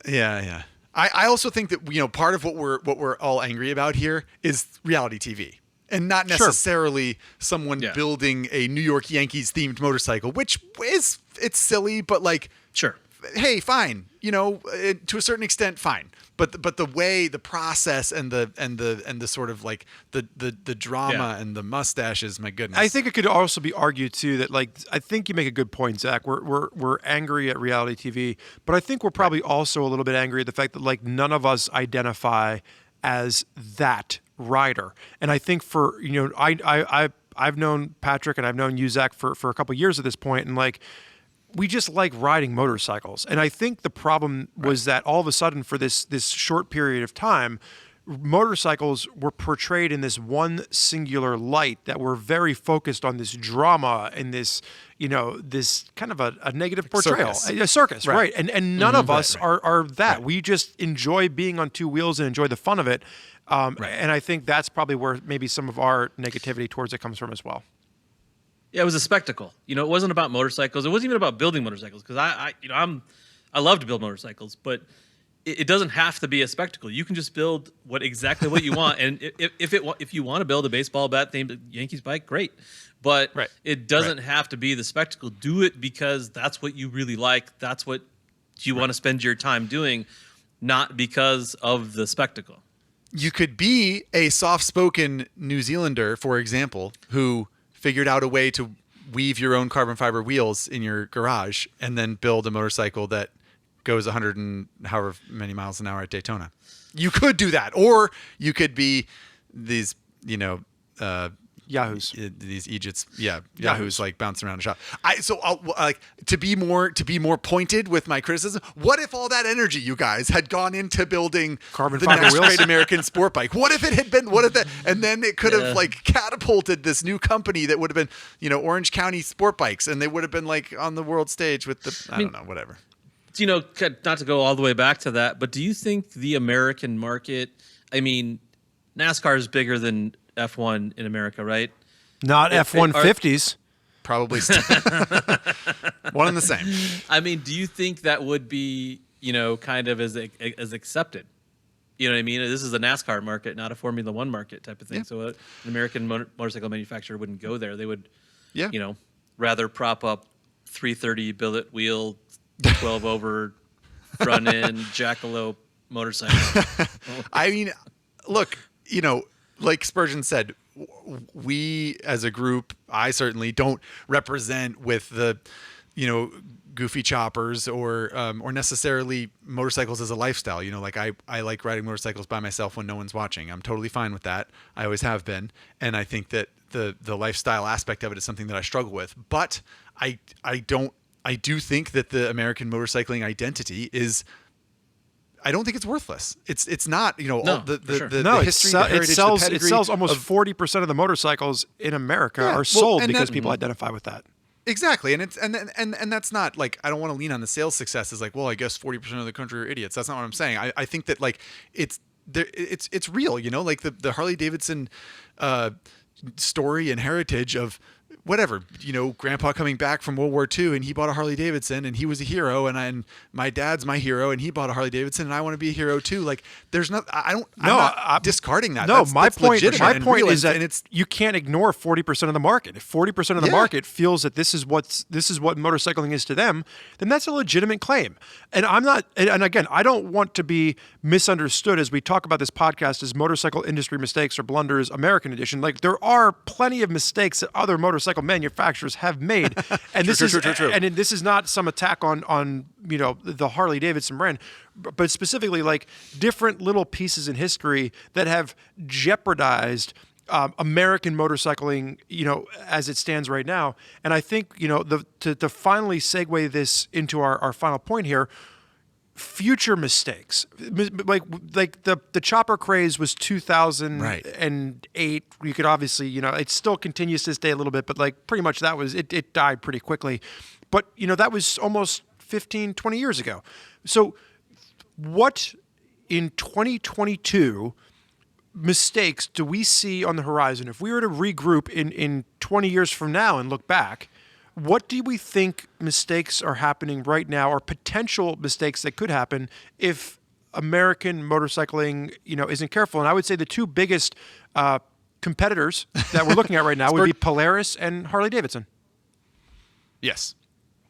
Yeah. I also think that part of what we're all angry about here is reality TV. And not necessarily someone building a New York Yankees themed motorcycle, which it's silly, but like, sure. Hey, fine. To a certain extent, fine. But the way, the process, and the sort of like the drama and the mustaches, my goodness. I think it could also be argued too that, like, I think you make a good point, Zach. We're angry at reality TV, but I think we're probably also a little bit angry at the fact that, like, none of us identify as that rider. And I think for I've known Patrick and I've known you, Zach, for a couple of years at this point, and like, we just like riding motorcycles. And I think the problem was that all of a sudden, for this short period of time, motorcycles were portrayed in this one singular light that were very focused on this drama and this, this kind of a negative portrayal. A circus, right. And none of us are that. Right. We just enjoy being on two wheels and enjoy the fun of it. And I think that's probably where maybe some of our negativity towards it comes from as well. Yeah, it was a spectacle. It wasn't about motorcycles. It wasn't even about building motorcycles, because I love to build motorcycles, but it doesn't have to be a spectacle. You can just build exactly what you want, and if you want to build a baseball bat themed Yankees bike, great. But it doesn't have to be the spectacle. Do it because that's what you really like. That's what you want to spend your time doing, not because of the spectacle. You could be a soft-spoken New Zealander, for example, who figured out a way to weave your own carbon fiber wheels in your garage and then build a motorcycle that goes 100 and however many miles an hour at Daytona. You could do that, or you could be these, Yahoos. These Egypts, Yahoos like bouncing around a shop. I'll like to be more pointed with my criticism. What if all that energy, you guys, had gone into building Carbon the fiber next wheels? great American sport bike? What if it had been? What if that? And then it could have like catapulted this new company that would have been, Orange County Sport Bikes, and they would have been like on the world stage with the I don't know, whatever. Not to go all the way back to that, but do you think the American market? I mean, NASCAR is bigger than F1 in America, right? Not F-150s. Probably one and the same. I mean, do you think that would be, kind of as accepted? You know what I mean? This is a NASCAR market, not a Formula One market type of thing. Yeah. So an American motorcycle manufacturer wouldn't go there. They would, Yeah. rather prop up 330 billet wheel, 12 over front end jackalope motorcycle. I mean, look, like Spurgeon said, we as a group, I certainly don't represent with the, goofy choppers or necessarily motorcycles as a lifestyle. Like I like riding motorcycles by myself when no one's watching. I'm totally fine with that. I always have been. And I think that the lifestyle aspect of it is something that I struggle with. But I do think that the American motorcycling identity is, I don't think it's worthless. It's not, No, the sure. history, the heritage, the pedigree it sells almost of, 40% of the motorcycles in America Yeah, are well, sold and because that- people identify with that. exactly. And it's, and that's not like, I don't want to lean on the sales success as like, well, I guess 40% of the country are idiots. That's not what I'm saying. I think that like, it's real, like the Harley-Davidson, story and heritage of whatever, grandpa coming back from World War II and he bought a Harley-Davidson and he was a hero, and my dad's my hero and he bought a Harley-Davidson and I want to be a hero too. Like there's not, I'm not discarding that. No, That's my point legitimate and real, is that and it's, you can't ignore 40% of the market. If 40% of the Yeah. market feels that this is what motorcycling is to them, then that's a legitimate claim. And I'm not, and again, I don't want to be misunderstood as we talk about this podcast as motorcycle industry mistakes or blunders American edition. Like there are plenty of mistakes that other motorcycle manufacturers have made, and True. and this is not some attack on the Harley-Davidson brand, but specifically like different little pieces in history that have jeopardized American motorcycling, as it stands right now. And I think to finally segue this into our final point here. Future mistakes, like the chopper craze was 2008. You could obviously, it still continues to this day a little bit, but like pretty much that was it died pretty quickly. But that was almost 15, 20 years ago. So what in 2022 mistakes do we see on the horizon? If we were to regroup in 20 years from now and look back, what do we think mistakes are happening right now, or potential mistakes that could happen if American motorcycling, isn't careful? And I would say the two biggest competitors that we're looking at right now would be Polaris and Harley-Davidson. yes,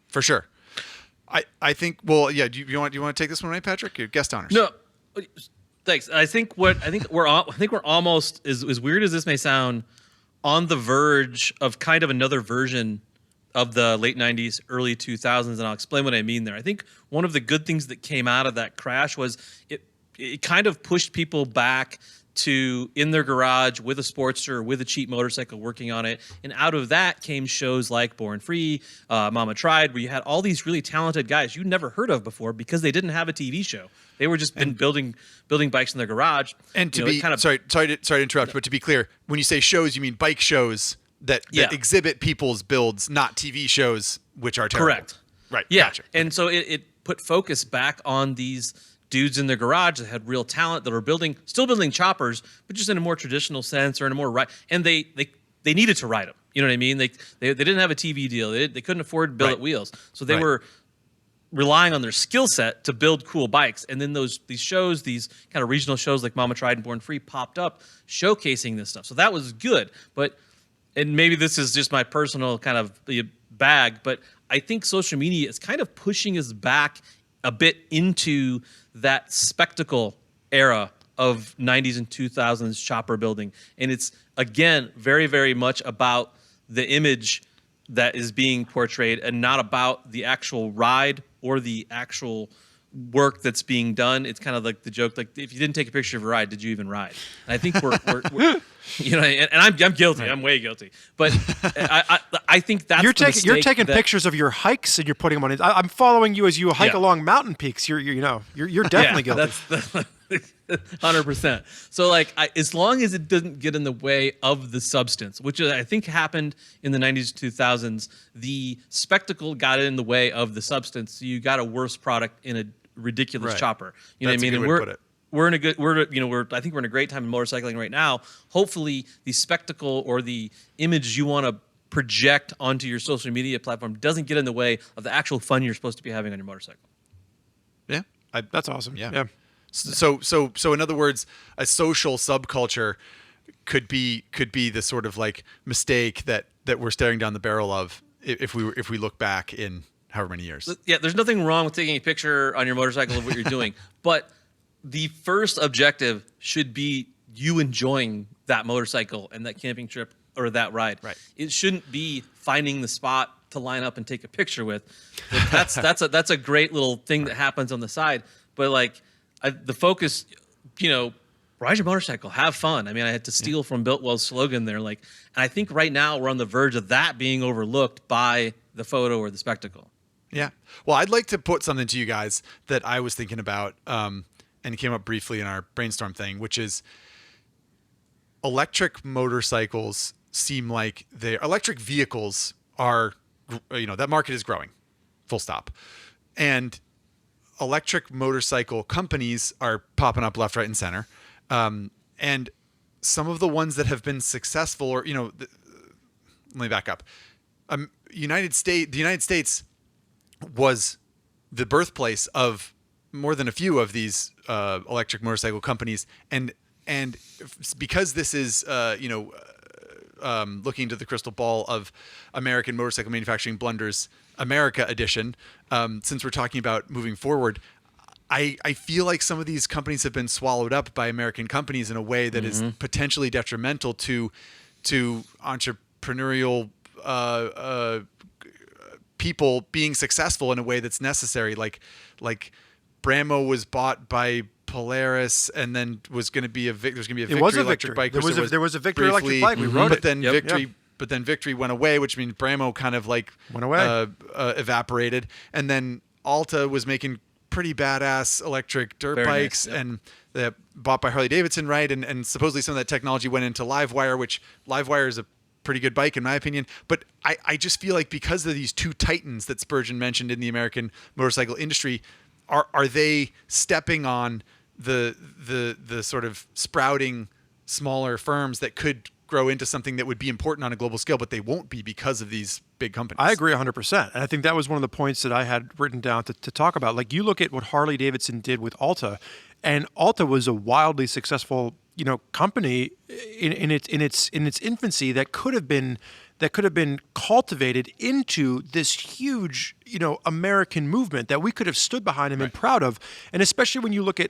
for sure. I think, well, yeah. Do you want to take this one, right, Patrick? Your guest honors. No, thanks. I think we're almost, as weird as this may sound, on the verge of kind of another version of the late 90s, early 2000s, and I'll explain what I mean there. I think one of the good things that came out of that crash was it kind of pushed people back to in their garage with a Sportster, with a cheap motorcycle, working on it. And out of that came shows like Born Free, Mama Tried, where you had all these really talented guys you'd never heard of before because they didn't have a TV show. They were just been building bikes in their garage. And to be sorry to interrupt, but to be clear, when you say shows, you mean bike shows that exhibit people's builds, not TV shows, which are terrible. Correct. Right. Yeah. Gotcha. And so it put focus back on these dudes in their garage that had real talent, that were still building choppers, but just in a more traditional sense or in a more right. And they needed to ride them. You know what I mean? They didn't have a TV deal. They couldn't afford billet wheels, so they were relying on their skill set to build cool bikes. And then these shows, these kind of regional shows like Mama Tried and Born Free popped up, showcasing this stuff. So that was good. And maybe this is just my personal kind of bag, but I think social media is kind of pushing us back a bit into that spectacle era of 90s and 2000s chopper building. And it's, again, very, very much about the image that is being portrayed and not about the actual ride or the actual work that's being done. It's kind of like the joke, like if you didn't take a picture of a ride, did you even ride? And I think we're you know, and I'm guilty. Right. I'm way guilty. But I think that's you're taking pictures of your hikes and you're putting them on. I'm following you as you hike along mountain peaks. You're definitely guilty. That's 100%. So like, as long as it doesn't get in the way of the substance, which I think happened in the 90s, 2000s, the spectacle got in the way of the substance. So you got a worse product in a ridiculous chopper. You know what I mean? And I think we're in a great time in motorcycling right now. Hopefully the spectacle or the image you want to project onto your social media platform doesn't get in the way of the actual fun you're supposed to be having on your motorcycle. Yeah. That's awesome. Yeah. So in other words, a social subculture could be the sort of like mistake that we're staring down the barrel of if we look back in however many years. Yeah, there's nothing wrong with taking a picture on your motorcycle of what you're doing, but the first objective should be you enjoying that motorcycle and that camping trip or that ride. Right. It shouldn't be finding the spot to line up and take a picture with. That's a great little thing that happens on the side, but like. The focus, ride your motorcycle, have fun. I mean, I had to steal from Biltwell's slogan there. Like, and I think right now we're on the verge of that being overlooked by the photo or the spectacle. Yeah. Well, I'd like to put something to you guys that I was thinking about, and it came up briefly in our brainstorm thing, which is electric motorcycles seem like electric vehicles are, that market is growing, full stop. And electric motorcycle companies are popping up left, right, and center. And some of the ones that have been successful let me back up. The United States was the birthplace of more than a few of these electric motorcycle companies. And because this is, looking into the crystal ball of American motorcycle manufacturing blunders, America edition, since we're talking about moving forward, I feel like some of these companies have been swallowed up by American companies in a way that is potentially detrimental to entrepreneurial people being successful in a way that's necessary. Like Bramo was bought by Polaris, and then was going to be there's going to be a Victory electric bike. There was a Victory electric bike. We rode it. But then Victory went away, which means Bramo kind of like went away, evaporated. And then Alta was making pretty badass electric dirt bikes, and they're bought by Harley-Davidson, right? And supposedly some of that technology went into Livewire, which Livewire is a pretty good bike in my opinion. But I just feel like because of these two titans that Spurgeon mentioned in the American motorcycle industry, are they stepping on the sort of sprouting smaller firms that could grow into something that would be important on a global scale, but they won't be because of these big companies? I agree 100%. And I think that was one of the points that I had written down to talk about. Like, you look at what Harley-Davidson did with Alta, and Alta was a wildly successful, company in its infancy that could have been cultivated into this huge, American movement that we could have stood behind and been proud of. And especially when you look at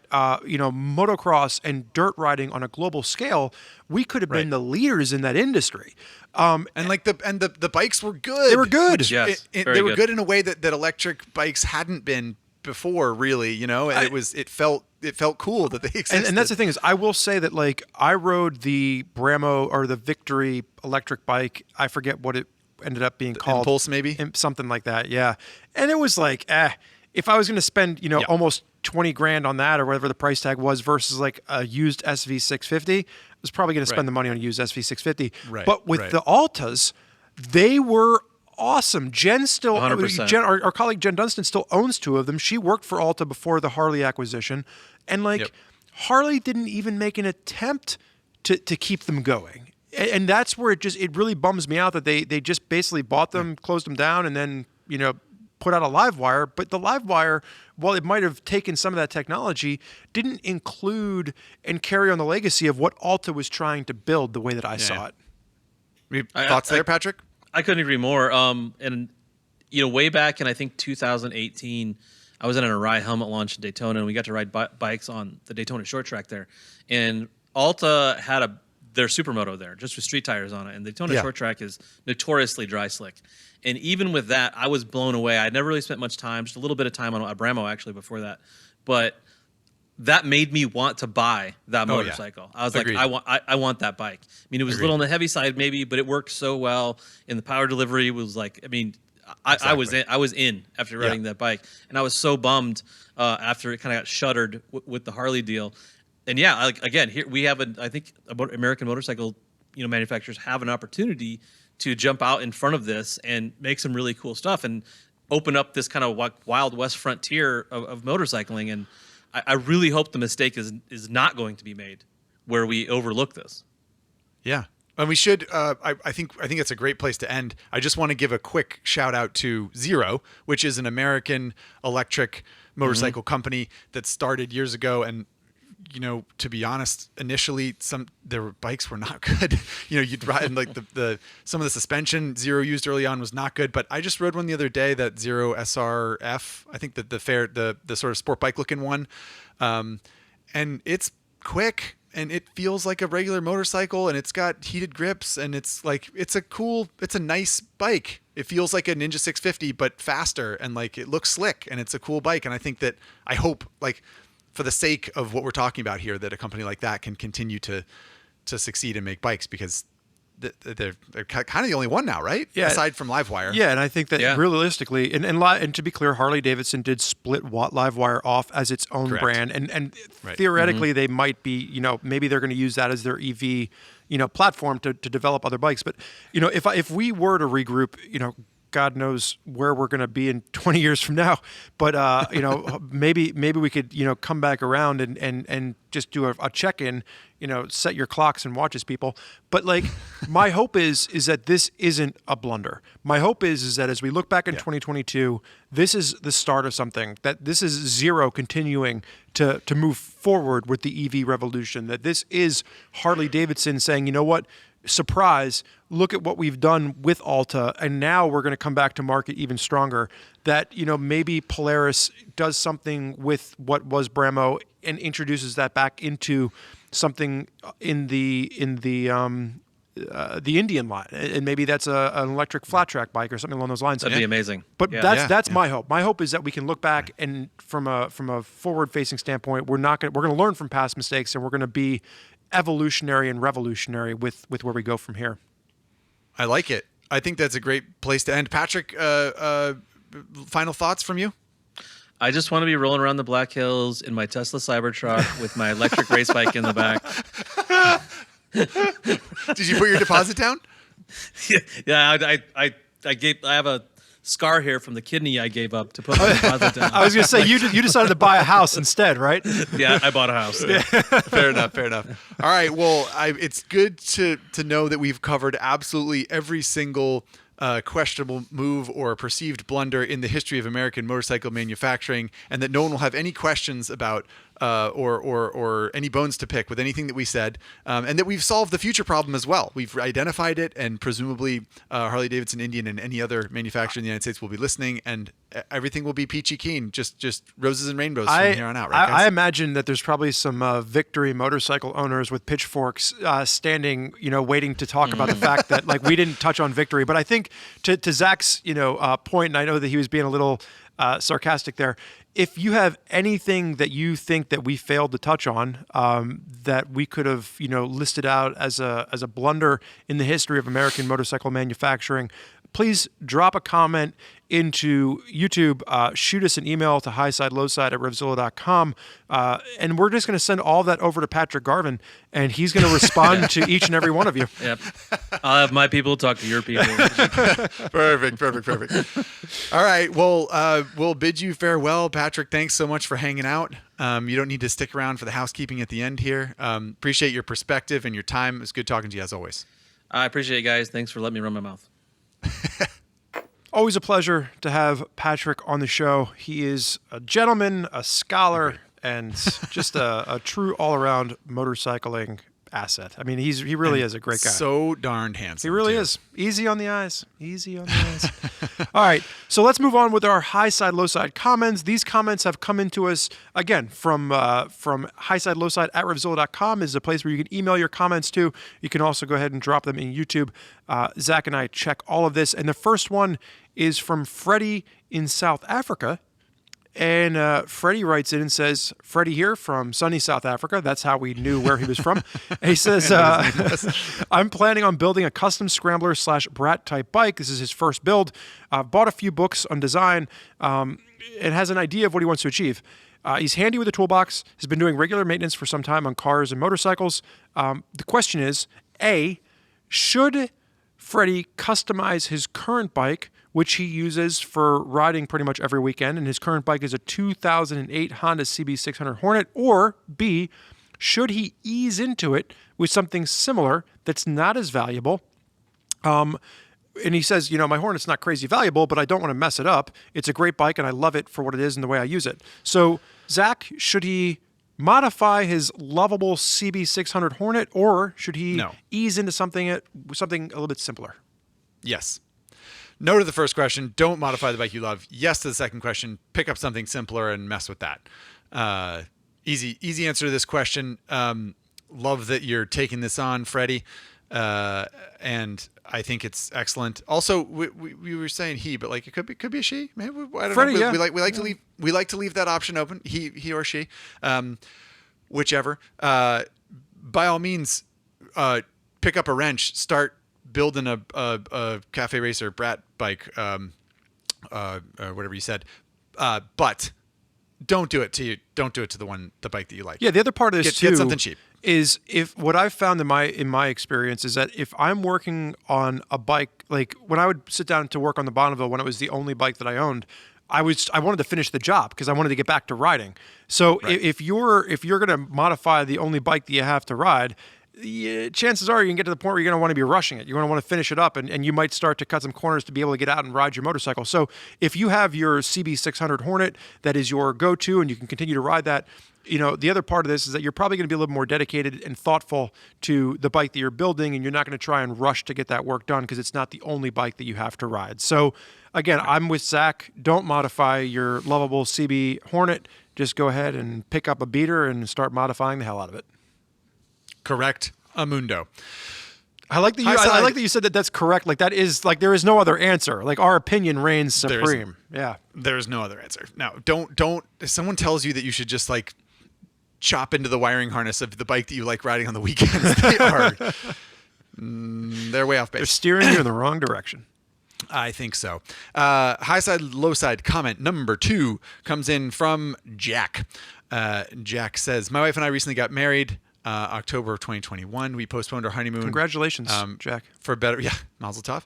motocross and dirt riding on a global scale, we could have been the leaders in that industry. And the bikes were good. They were good. They were good in a way that electric bikes hadn't been before, really. It felt cool that they existed. And that's the thing is, I will say that, like, I rode the Bramo or the Victory electric bike. I forget what it ended up being called. Impulse, maybe? Something like that, yeah. And it was like, if I was going to spend, almost 20 grand on that or whatever the price tag was versus like a used SV650, I was probably going to spend the money on a used SV650. Right. But with the Altas, they were awesome. Jen still, 100%. Our colleague Jen Dunstan still owns two of them. She worked for Alta before the Harley acquisition, and Harley didn't even make an attempt to keep them going. And that's where it really bums me out that they just basically bought them, closed them down, and then put out a Livewire. But the Livewire, while it might have taken some of that technology, didn't include and carry on the legacy of what Alta was trying to build the way that I saw it. Thoughts there, Patrick? I couldn't agree more. And way back in I think 2018, I was at an Arai helmet launch in Daytona, and we got to ride bikes on the Daytona short track there. And Alta had their Supermoto there, just with street tires on it. And the Daytona Yeah. short track is notoriously dry slick. And even with that, I was blown away. I'd never really spent much time, just a little bit of time on a Bramo actually before that. But that made me want to buy that Oh, yeah. motorcycle. I was Agreed. like, I want that bike. I mean, it was a little on the heavy side maybe, but it worked so well. And the power delivery was like, I mean, I was in after riding that bike, and I was so bummed after it kind of got shuttered with the Harley deal. And yeah, like, again, here we have I think American motorcycle, manufacturers have an opportunity to jump out in front of this and make some really cool stuff and open up this kind of Wild West frontier of motorcycling. And I really hope the mistake is not going to be made where we overlook this. Yeah. And we should, I think it's a great place to end. I just want to give a quick shout out to Zero, which is an American electric motorcycle company that started years ago. And, to be honest, initially their bikes were not good. You'd ride and like some of the suspension Zero used early on was not good. But I just rode one the other day, that Zero SRF, I think that the sort of sport bike looking one. And it's quick. And it feels like a regular motorcycle, and it's got heated grips, and it's a nice bike. It feels like a Ninja 650, but faster, and like it looks slick, and it's a cool bike. And I hope, like, for the sake of what we're talking about here, that a company like that can continue to succeed and make bikes, because they're kind of the only one now, right? Yeah. Aside from Livewire. Yeah, and I think that realistically, and to be clear, Harley-Davidson did split Livewire off as its own Correct. brand, and Right. theoretically they might be, maybe they're going to use that as their EV, platform to develop other bikes. But if we were to regroup, God knows where we're going to be in 20 years from now. But maybe we could come back around and just do a check-in. Set your clocks and watches, people. But like, my hope is that this isn't a blunder. My hope is that as we look back in 2022, this is the start of something. That this is Zero continuing to move forward with the EV revolution. That this is Harley-Davidson saying, you know what? Surprise, look at what we've done with Alta, and now we're going to come back to market even stronger. That, maybe Polaris does something with what was Bramo and introduces that back into something in the Indian line, and maybe that's an electric flat track bike or something along those lines. That'd be amazing. But that's my hope. My hope is that we can look back and from a forward facing standpoint, we're going to learn from past mistakes, and we're going to be evolutionary and revolutionary with where we go from here. I like it. I think that's a great place to end. Patrick, final thoughts from you? I just want to be rolling around the Black Hills in my Tesla Cybertruck with my electric race bike in the back. Did you put your deposit down? Yeah, I have a scar here from the kidney I gave up to put my deposit down. I was going to say, you decided to buy a house instead, right? Yeah, I bought a house. Yeah. Fair enough. All right. Well, it's good to know that we've covered absolutely every single questionable move or perceived blunder in the history of American motorcycle manufacturing, and that no one will have any questions about or any bones to pick with anything that we said, and that we've solved the future problem as well. We've identified it, and presumably Harley-Davidson, Indian, and any other manufacturer in the United States will be listening, and everything will be peachy keen, just roses and rainbows from here on out. Right, guys? I imagine that there's probably some victory motorcycle owners with pitchforks standing, waiting to talk about the fact that like we didn't touch on victory. But I think to Zach's point, and I know that he was being a little sarcastic there. If you have anything that you think that we failed to touch on, that we could have, listed out as a blunder in the history of American motorcycle manufacturing, please drop a comment into YouTube, shoot us an email to highside/lowside@RevZilla.com, and we're just going to send all that over to Patrick Garvin, and he's going to respond to each and every one of you. Yep. I'll have my people talk to your people. Perfect. All right. Well, we'll bid you farewell, Patrick. Thanks so much for hanging out. You don't need to stick around for the housekeeping at the end here. Appreciate your perspective and your time. It's good talking to you as always. I appreciate it, guys. Thanks for letting me run my mouth. Always a pleasure to have Patrick on the show. He is a gentleman, a scholar, and just a true all-around motorcycling asset. I mean, he really is a great guy. So darned handsome. He really is. Easy on the eyes. Easy on the eyes. All right. So let's move on with our high side, low side comments. These comments have come into us, again, from high side, low side at RevZilla.com is a place where you can email your comments to. You can also go ahead and drop them in YouTube. Zach and I check all of this. And the first one is from Freddie in South Africa. And Freddie writes in and says, Freddie here from sunny South Africa. That's how we knew where he was from. And he says, I'm planning on building a custom scrambler / brat type bike. This is his first build. Bought a few books on design and has an idea of what he wants to achieve. He's handy with a toolbox, has been doing regular maintenance for some time on cars and motorcycles. The question is, A, should Freddie customize his current bike, which he uses for riding pretty much every weekend, and his current bike is a 2008 Honda CB600 Hornet, or B, should he ease into it with something similar that's not as valuable? And he says, my Hornet's not crazy valuable, but I don't want to mess it up. It's a great bike, and I love it for what it is and the way I use it. So, Zach, should he modify his lovable CB600 Hornet, or should he ease into something a little bit simpler? Yes. No to the first question. Don't modify the bike you love. Yes to the second question. Pick up something simpler and mess with that. Easy answer to this question. Love that you're taking this on, Freddie. And I think it's excellent. Also, we were saying he, but like it could be a she. Maybe I don't Freddie, know. yeah. We like to leave that option open. He or she, whichever. By all means, pick up a wrench. Start building a cafe racer brat bike, whatever you said, but don't do it to you. Don't do it to the bike that you like. Yeah, the other part of this get something cheap. Is if what I've found in my experience is that if I'm working on a bike, like when I would sit down to work on the Bonneville when it was the only bike that I owned, I wanted to finish the job because I wanted to get back to riding. So if you're going to modify the only bike that you have to ride, chances are you can get to the point where you're going to want to be rushing it. You're going to want to finish it up, and you might start to cut some corners to be able to get out and ride your motorcycle. So if you have your CB600 Hornet that is your go-to and you can continue to ride that, the other part of this is that you're probably going to be a little more dedicated and thoughtful to the bike that you're building, and you're not going to try and rush to get that work done because it's not the only bike that you have to ride. So again, I'm with Zach. Don't modify your lovable CB Hornet. Just go ahead and pick up a beater and start modifying the hell out of it. Correct. Amundo. I like that you. I like that you said that. That's correct. Like that is like there is no other answer. Like our opinion reigns supreme. There is no other answer. Now, don't. If someone tells you that you should just like chop into the wiring harness of the bike that you like riding on the weekends, they're way off base. They're steering you in the wrong direction. I think so. High side, low side comment number 2 comes in from Jack. Jack says, "My wife and I recently got married." October of 2021. We postponed our honeymoon. Congratulations, Jack. For better, mazel tov.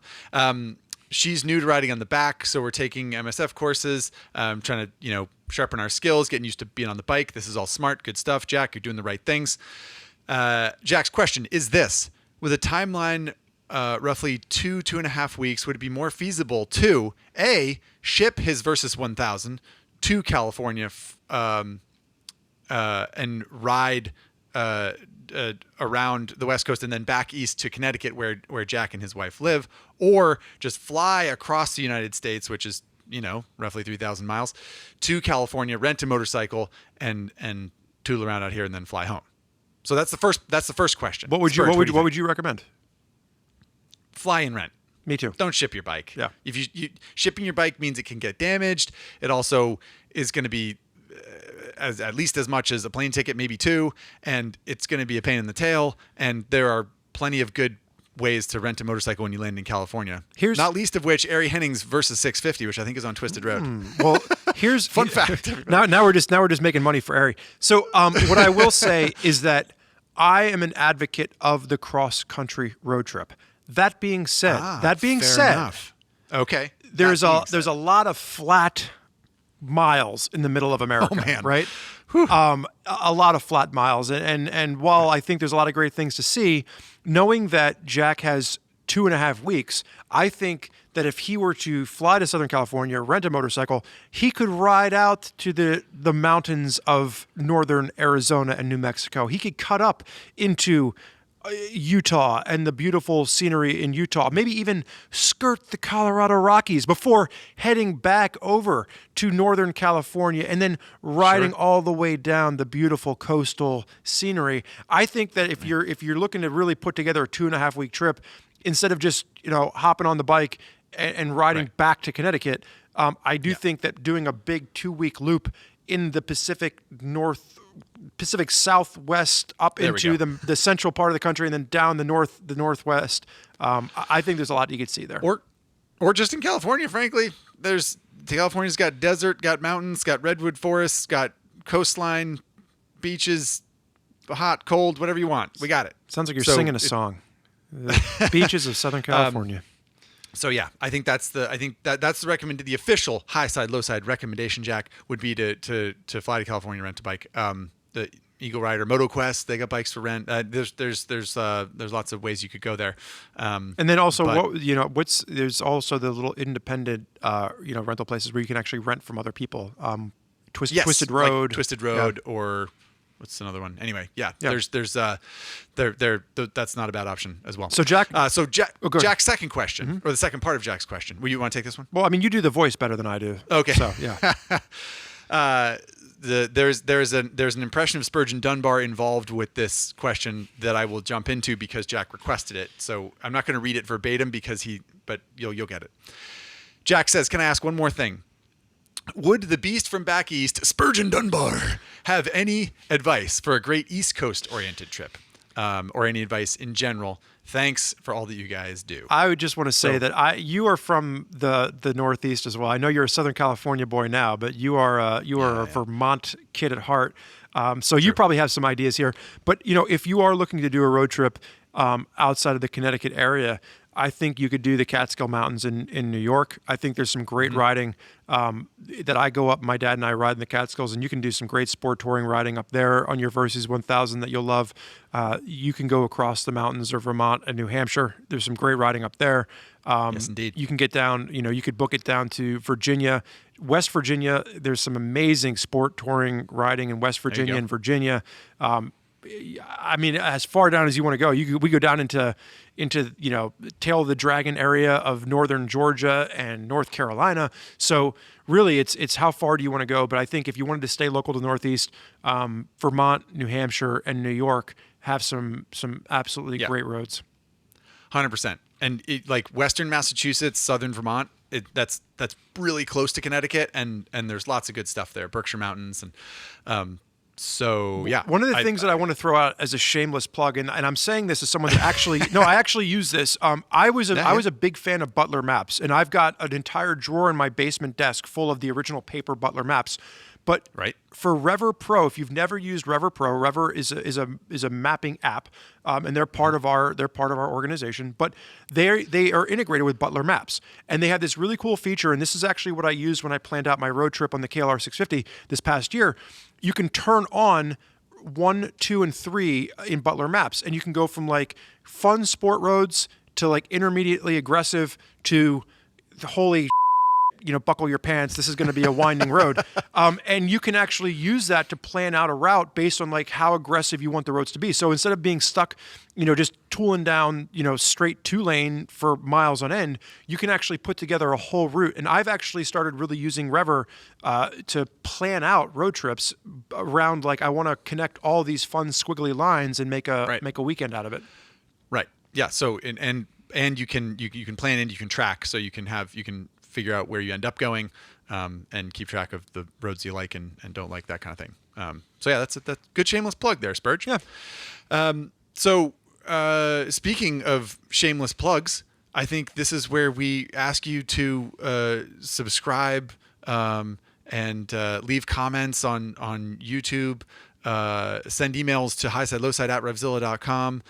She's new to riding on the back, so we're taking MSF courses, trying to, sharpen our skills, getting used to being on the bike. This is all smart, good stuff. Jack, you're doing the right things. Jack's question is this: with a timeline roughly 2.5 weeks, would it be more feasible to A, ship his Versys 1000 to California and ride around the West Coast and then back east to Connecticut where Jack and his wife live, or just fly across the United States, which is, roughly 3,000 miles, to California, rent a motorcycle and tool around out here and then fly home? So that's the first question. What would you recommend? Fly and rent. Me too. Don't ship your bike. Yeah. If you shipping your bike means it can get damaged. It also is going to be at least as much as a plane ticket, maybe 2, and it's going to be a pain in the tail. And there are plenty of good ways to rent a motorcycle when you land in California. Not least of which Ari Henning's Versys 650, which I think is on Twisted Road. Well, here's fun fact. Now we're just making money for Ari. So what I will say is that I am an advocate of the cross country road trip. That being said, fair enough. Okay. There's a lot of flat miles in the middle of America, right? A lot of flat miles. And while I think there's a lot of great things to see, knowing that Jack has 2.5 weeks. I think that if he were to fly to Southern California, rent a motorcycle, he could ride out to the mountains of northern Arizona and New Mexico. He could cut up into Utah and the beautiful scenery in Utah, maybe even skirt the Colorado Rockies before heading back over to Northern California and then riding all the way down the beautiful coastal scenery. I think that if you're looking to really put together a 2.5 week trip, instead of just hopping on the bike and riding back to Connecticut, I do think that doing a big 2-week loop in the Pacific Southwest up into the central part of the country and then down the northwest. I think there's a lot you could see there. Or just in California, frankly. California's got desert, got mountains, got redwood forests, got coastline, beaches, hot, cold, whatever you want. We got it. Sounds like you're singing a song. The beaches of Southern California. So yeah, I think that's the official high side, low side recommendation, Jack, would be to fly to California, rent a bike. The Eagle Rider, Moto Quest, they got bikes for rent. There's lots of ways you could go there. And then also there's also the little independent rental places where you can actually rent from other people. Twisted Road, like Twisted Road, or what's another one? Anyway, there's that's not a bad option as well. So Jack, Jack's second question, or the second part of Jack's question. You want to take this one? Well, I mean, you do the voice better than I do. Okay. So yeah. There's an impression of Spurgeon Dunbar involved with this question that I will jump into because Jack requested it. So I'm not going to read it verbatim but you'll get it. Jack says, "Can I ask one more thing? Would the beast from back east, Spurgeon Dunbar, have any advice for a great East Coast oriented trip, or any advice in general? Thanks for all that you guys do." I would just want to say that you are from the Northeast as well. I know you're a Southern California boy now, but you are a Vermont kid at heart. So you probably have some ideas here. But if you are looking to do a road trip outside of the Connecticut area, I think you could do the Catskill Mountains in New York. I think there's some great riding that I go up. My dad and I ride in the Catskills, and you can do some great sport touring riding up there on your Versys 1000 that you'll love. You can go across the mountains of Vermont and New Hampshire. There's some great riding up there. Yes, indeed. You can get down, you could book it down to Virginia. West Virginia, there's some amazing sport touring riding in West Virginia and Virginia. I mean, as far down as you want to go, we go down into Tail of the Dragon area of northern Georgia and North Carolina. So really, it's how far do you want to go? But I think if you wanted to stay local to the Northeast, Vermont, New Hampshire, and New York have some absolutely great roads. 100%. And like Western Massachusetts, Southern Vermont, that's really close to Connecticut, and there's lots of good stuff there. Berkshire Mountains and. So yeah, one of the things that I want to throw out as a shameless plug, and I'm saying this as someone that actually I actually use this. I was a big fan of Butler maps, and I've got an entire drawer in my basement desk full of the original paper Butler maps. But for Rever Pro, if you've never used Rever Pro, Rever is a mapping app, and they're part of our organization. But they are integrated with Butler Maps, and they have this really cool feature. And this is actually what I used when I planned out my road trip on the KLR 650 this past year. You can turn on 1, 2, and 3 in Butler Maps, and you can go from like fun sport roads to like intermediately aggressive to the holy. Buckle your pants. This is going to be a winding road. And you can actually use that to plan out a route based on like how aggressive you want the roads to be. So instead of being stuck, just tooling down, straight 2-lane for miles on end, you can actually put together a whole route. And I've actually started really using Rever to plan out road trips around like I want to connect all these fun squiggly lines and make a weekend out of it. Right. Yeah. So and you can plan and you can track, so you can figure out where you end up going, and keep track of the roads you like and don't like, that kind of thing. So yeah, that's a good shameless plug there, Spurge. Yeah. So speaking of shameless plugs, I think this is where we ask you to subscribe and leave comments on YouTube, send emails to highside-lowside@revzilla.com.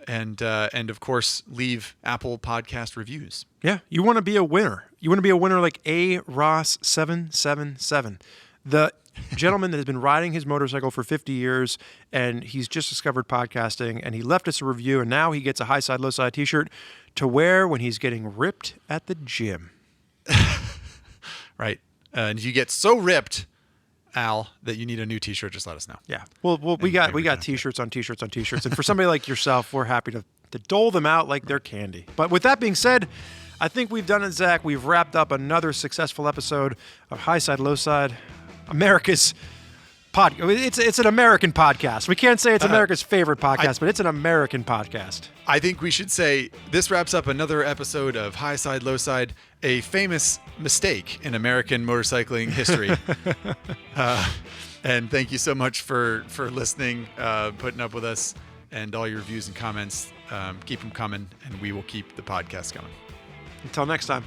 And of course, leave Apple Podcast reviews. Yeah, you want to be a winner. You want to be a winner like A Ross 777. The gentleman that has been riding his motorcycle for 50 years, and he's just discovered podcasting, and he left us a review, and now he gets a high side, low side t-shirt to wear when he's getting ripped at the gym. Right. And if you get so ripped, Al, that you need a new t-shirt, just let us know. Yeah. Well, we got t-shirts on t-shirts on t-shirts, and for somebody like yourself, we're happy to dole them out like they're candy. But with that being said, I think we've done it, Zach. We've wrapped up another successful episode of High Side, Low Side, America's It's an American podcast. We can't say it's America's favorite podcast, but it's an American podcast. I think we should say this wraps up another episode of High Side, Low Side, a famous mistake in American motorcycling history. And thank you so much for listening, putting up with us, and all your reviews and comments. Keep them coming, and we will keep the podcast coming. Until next time.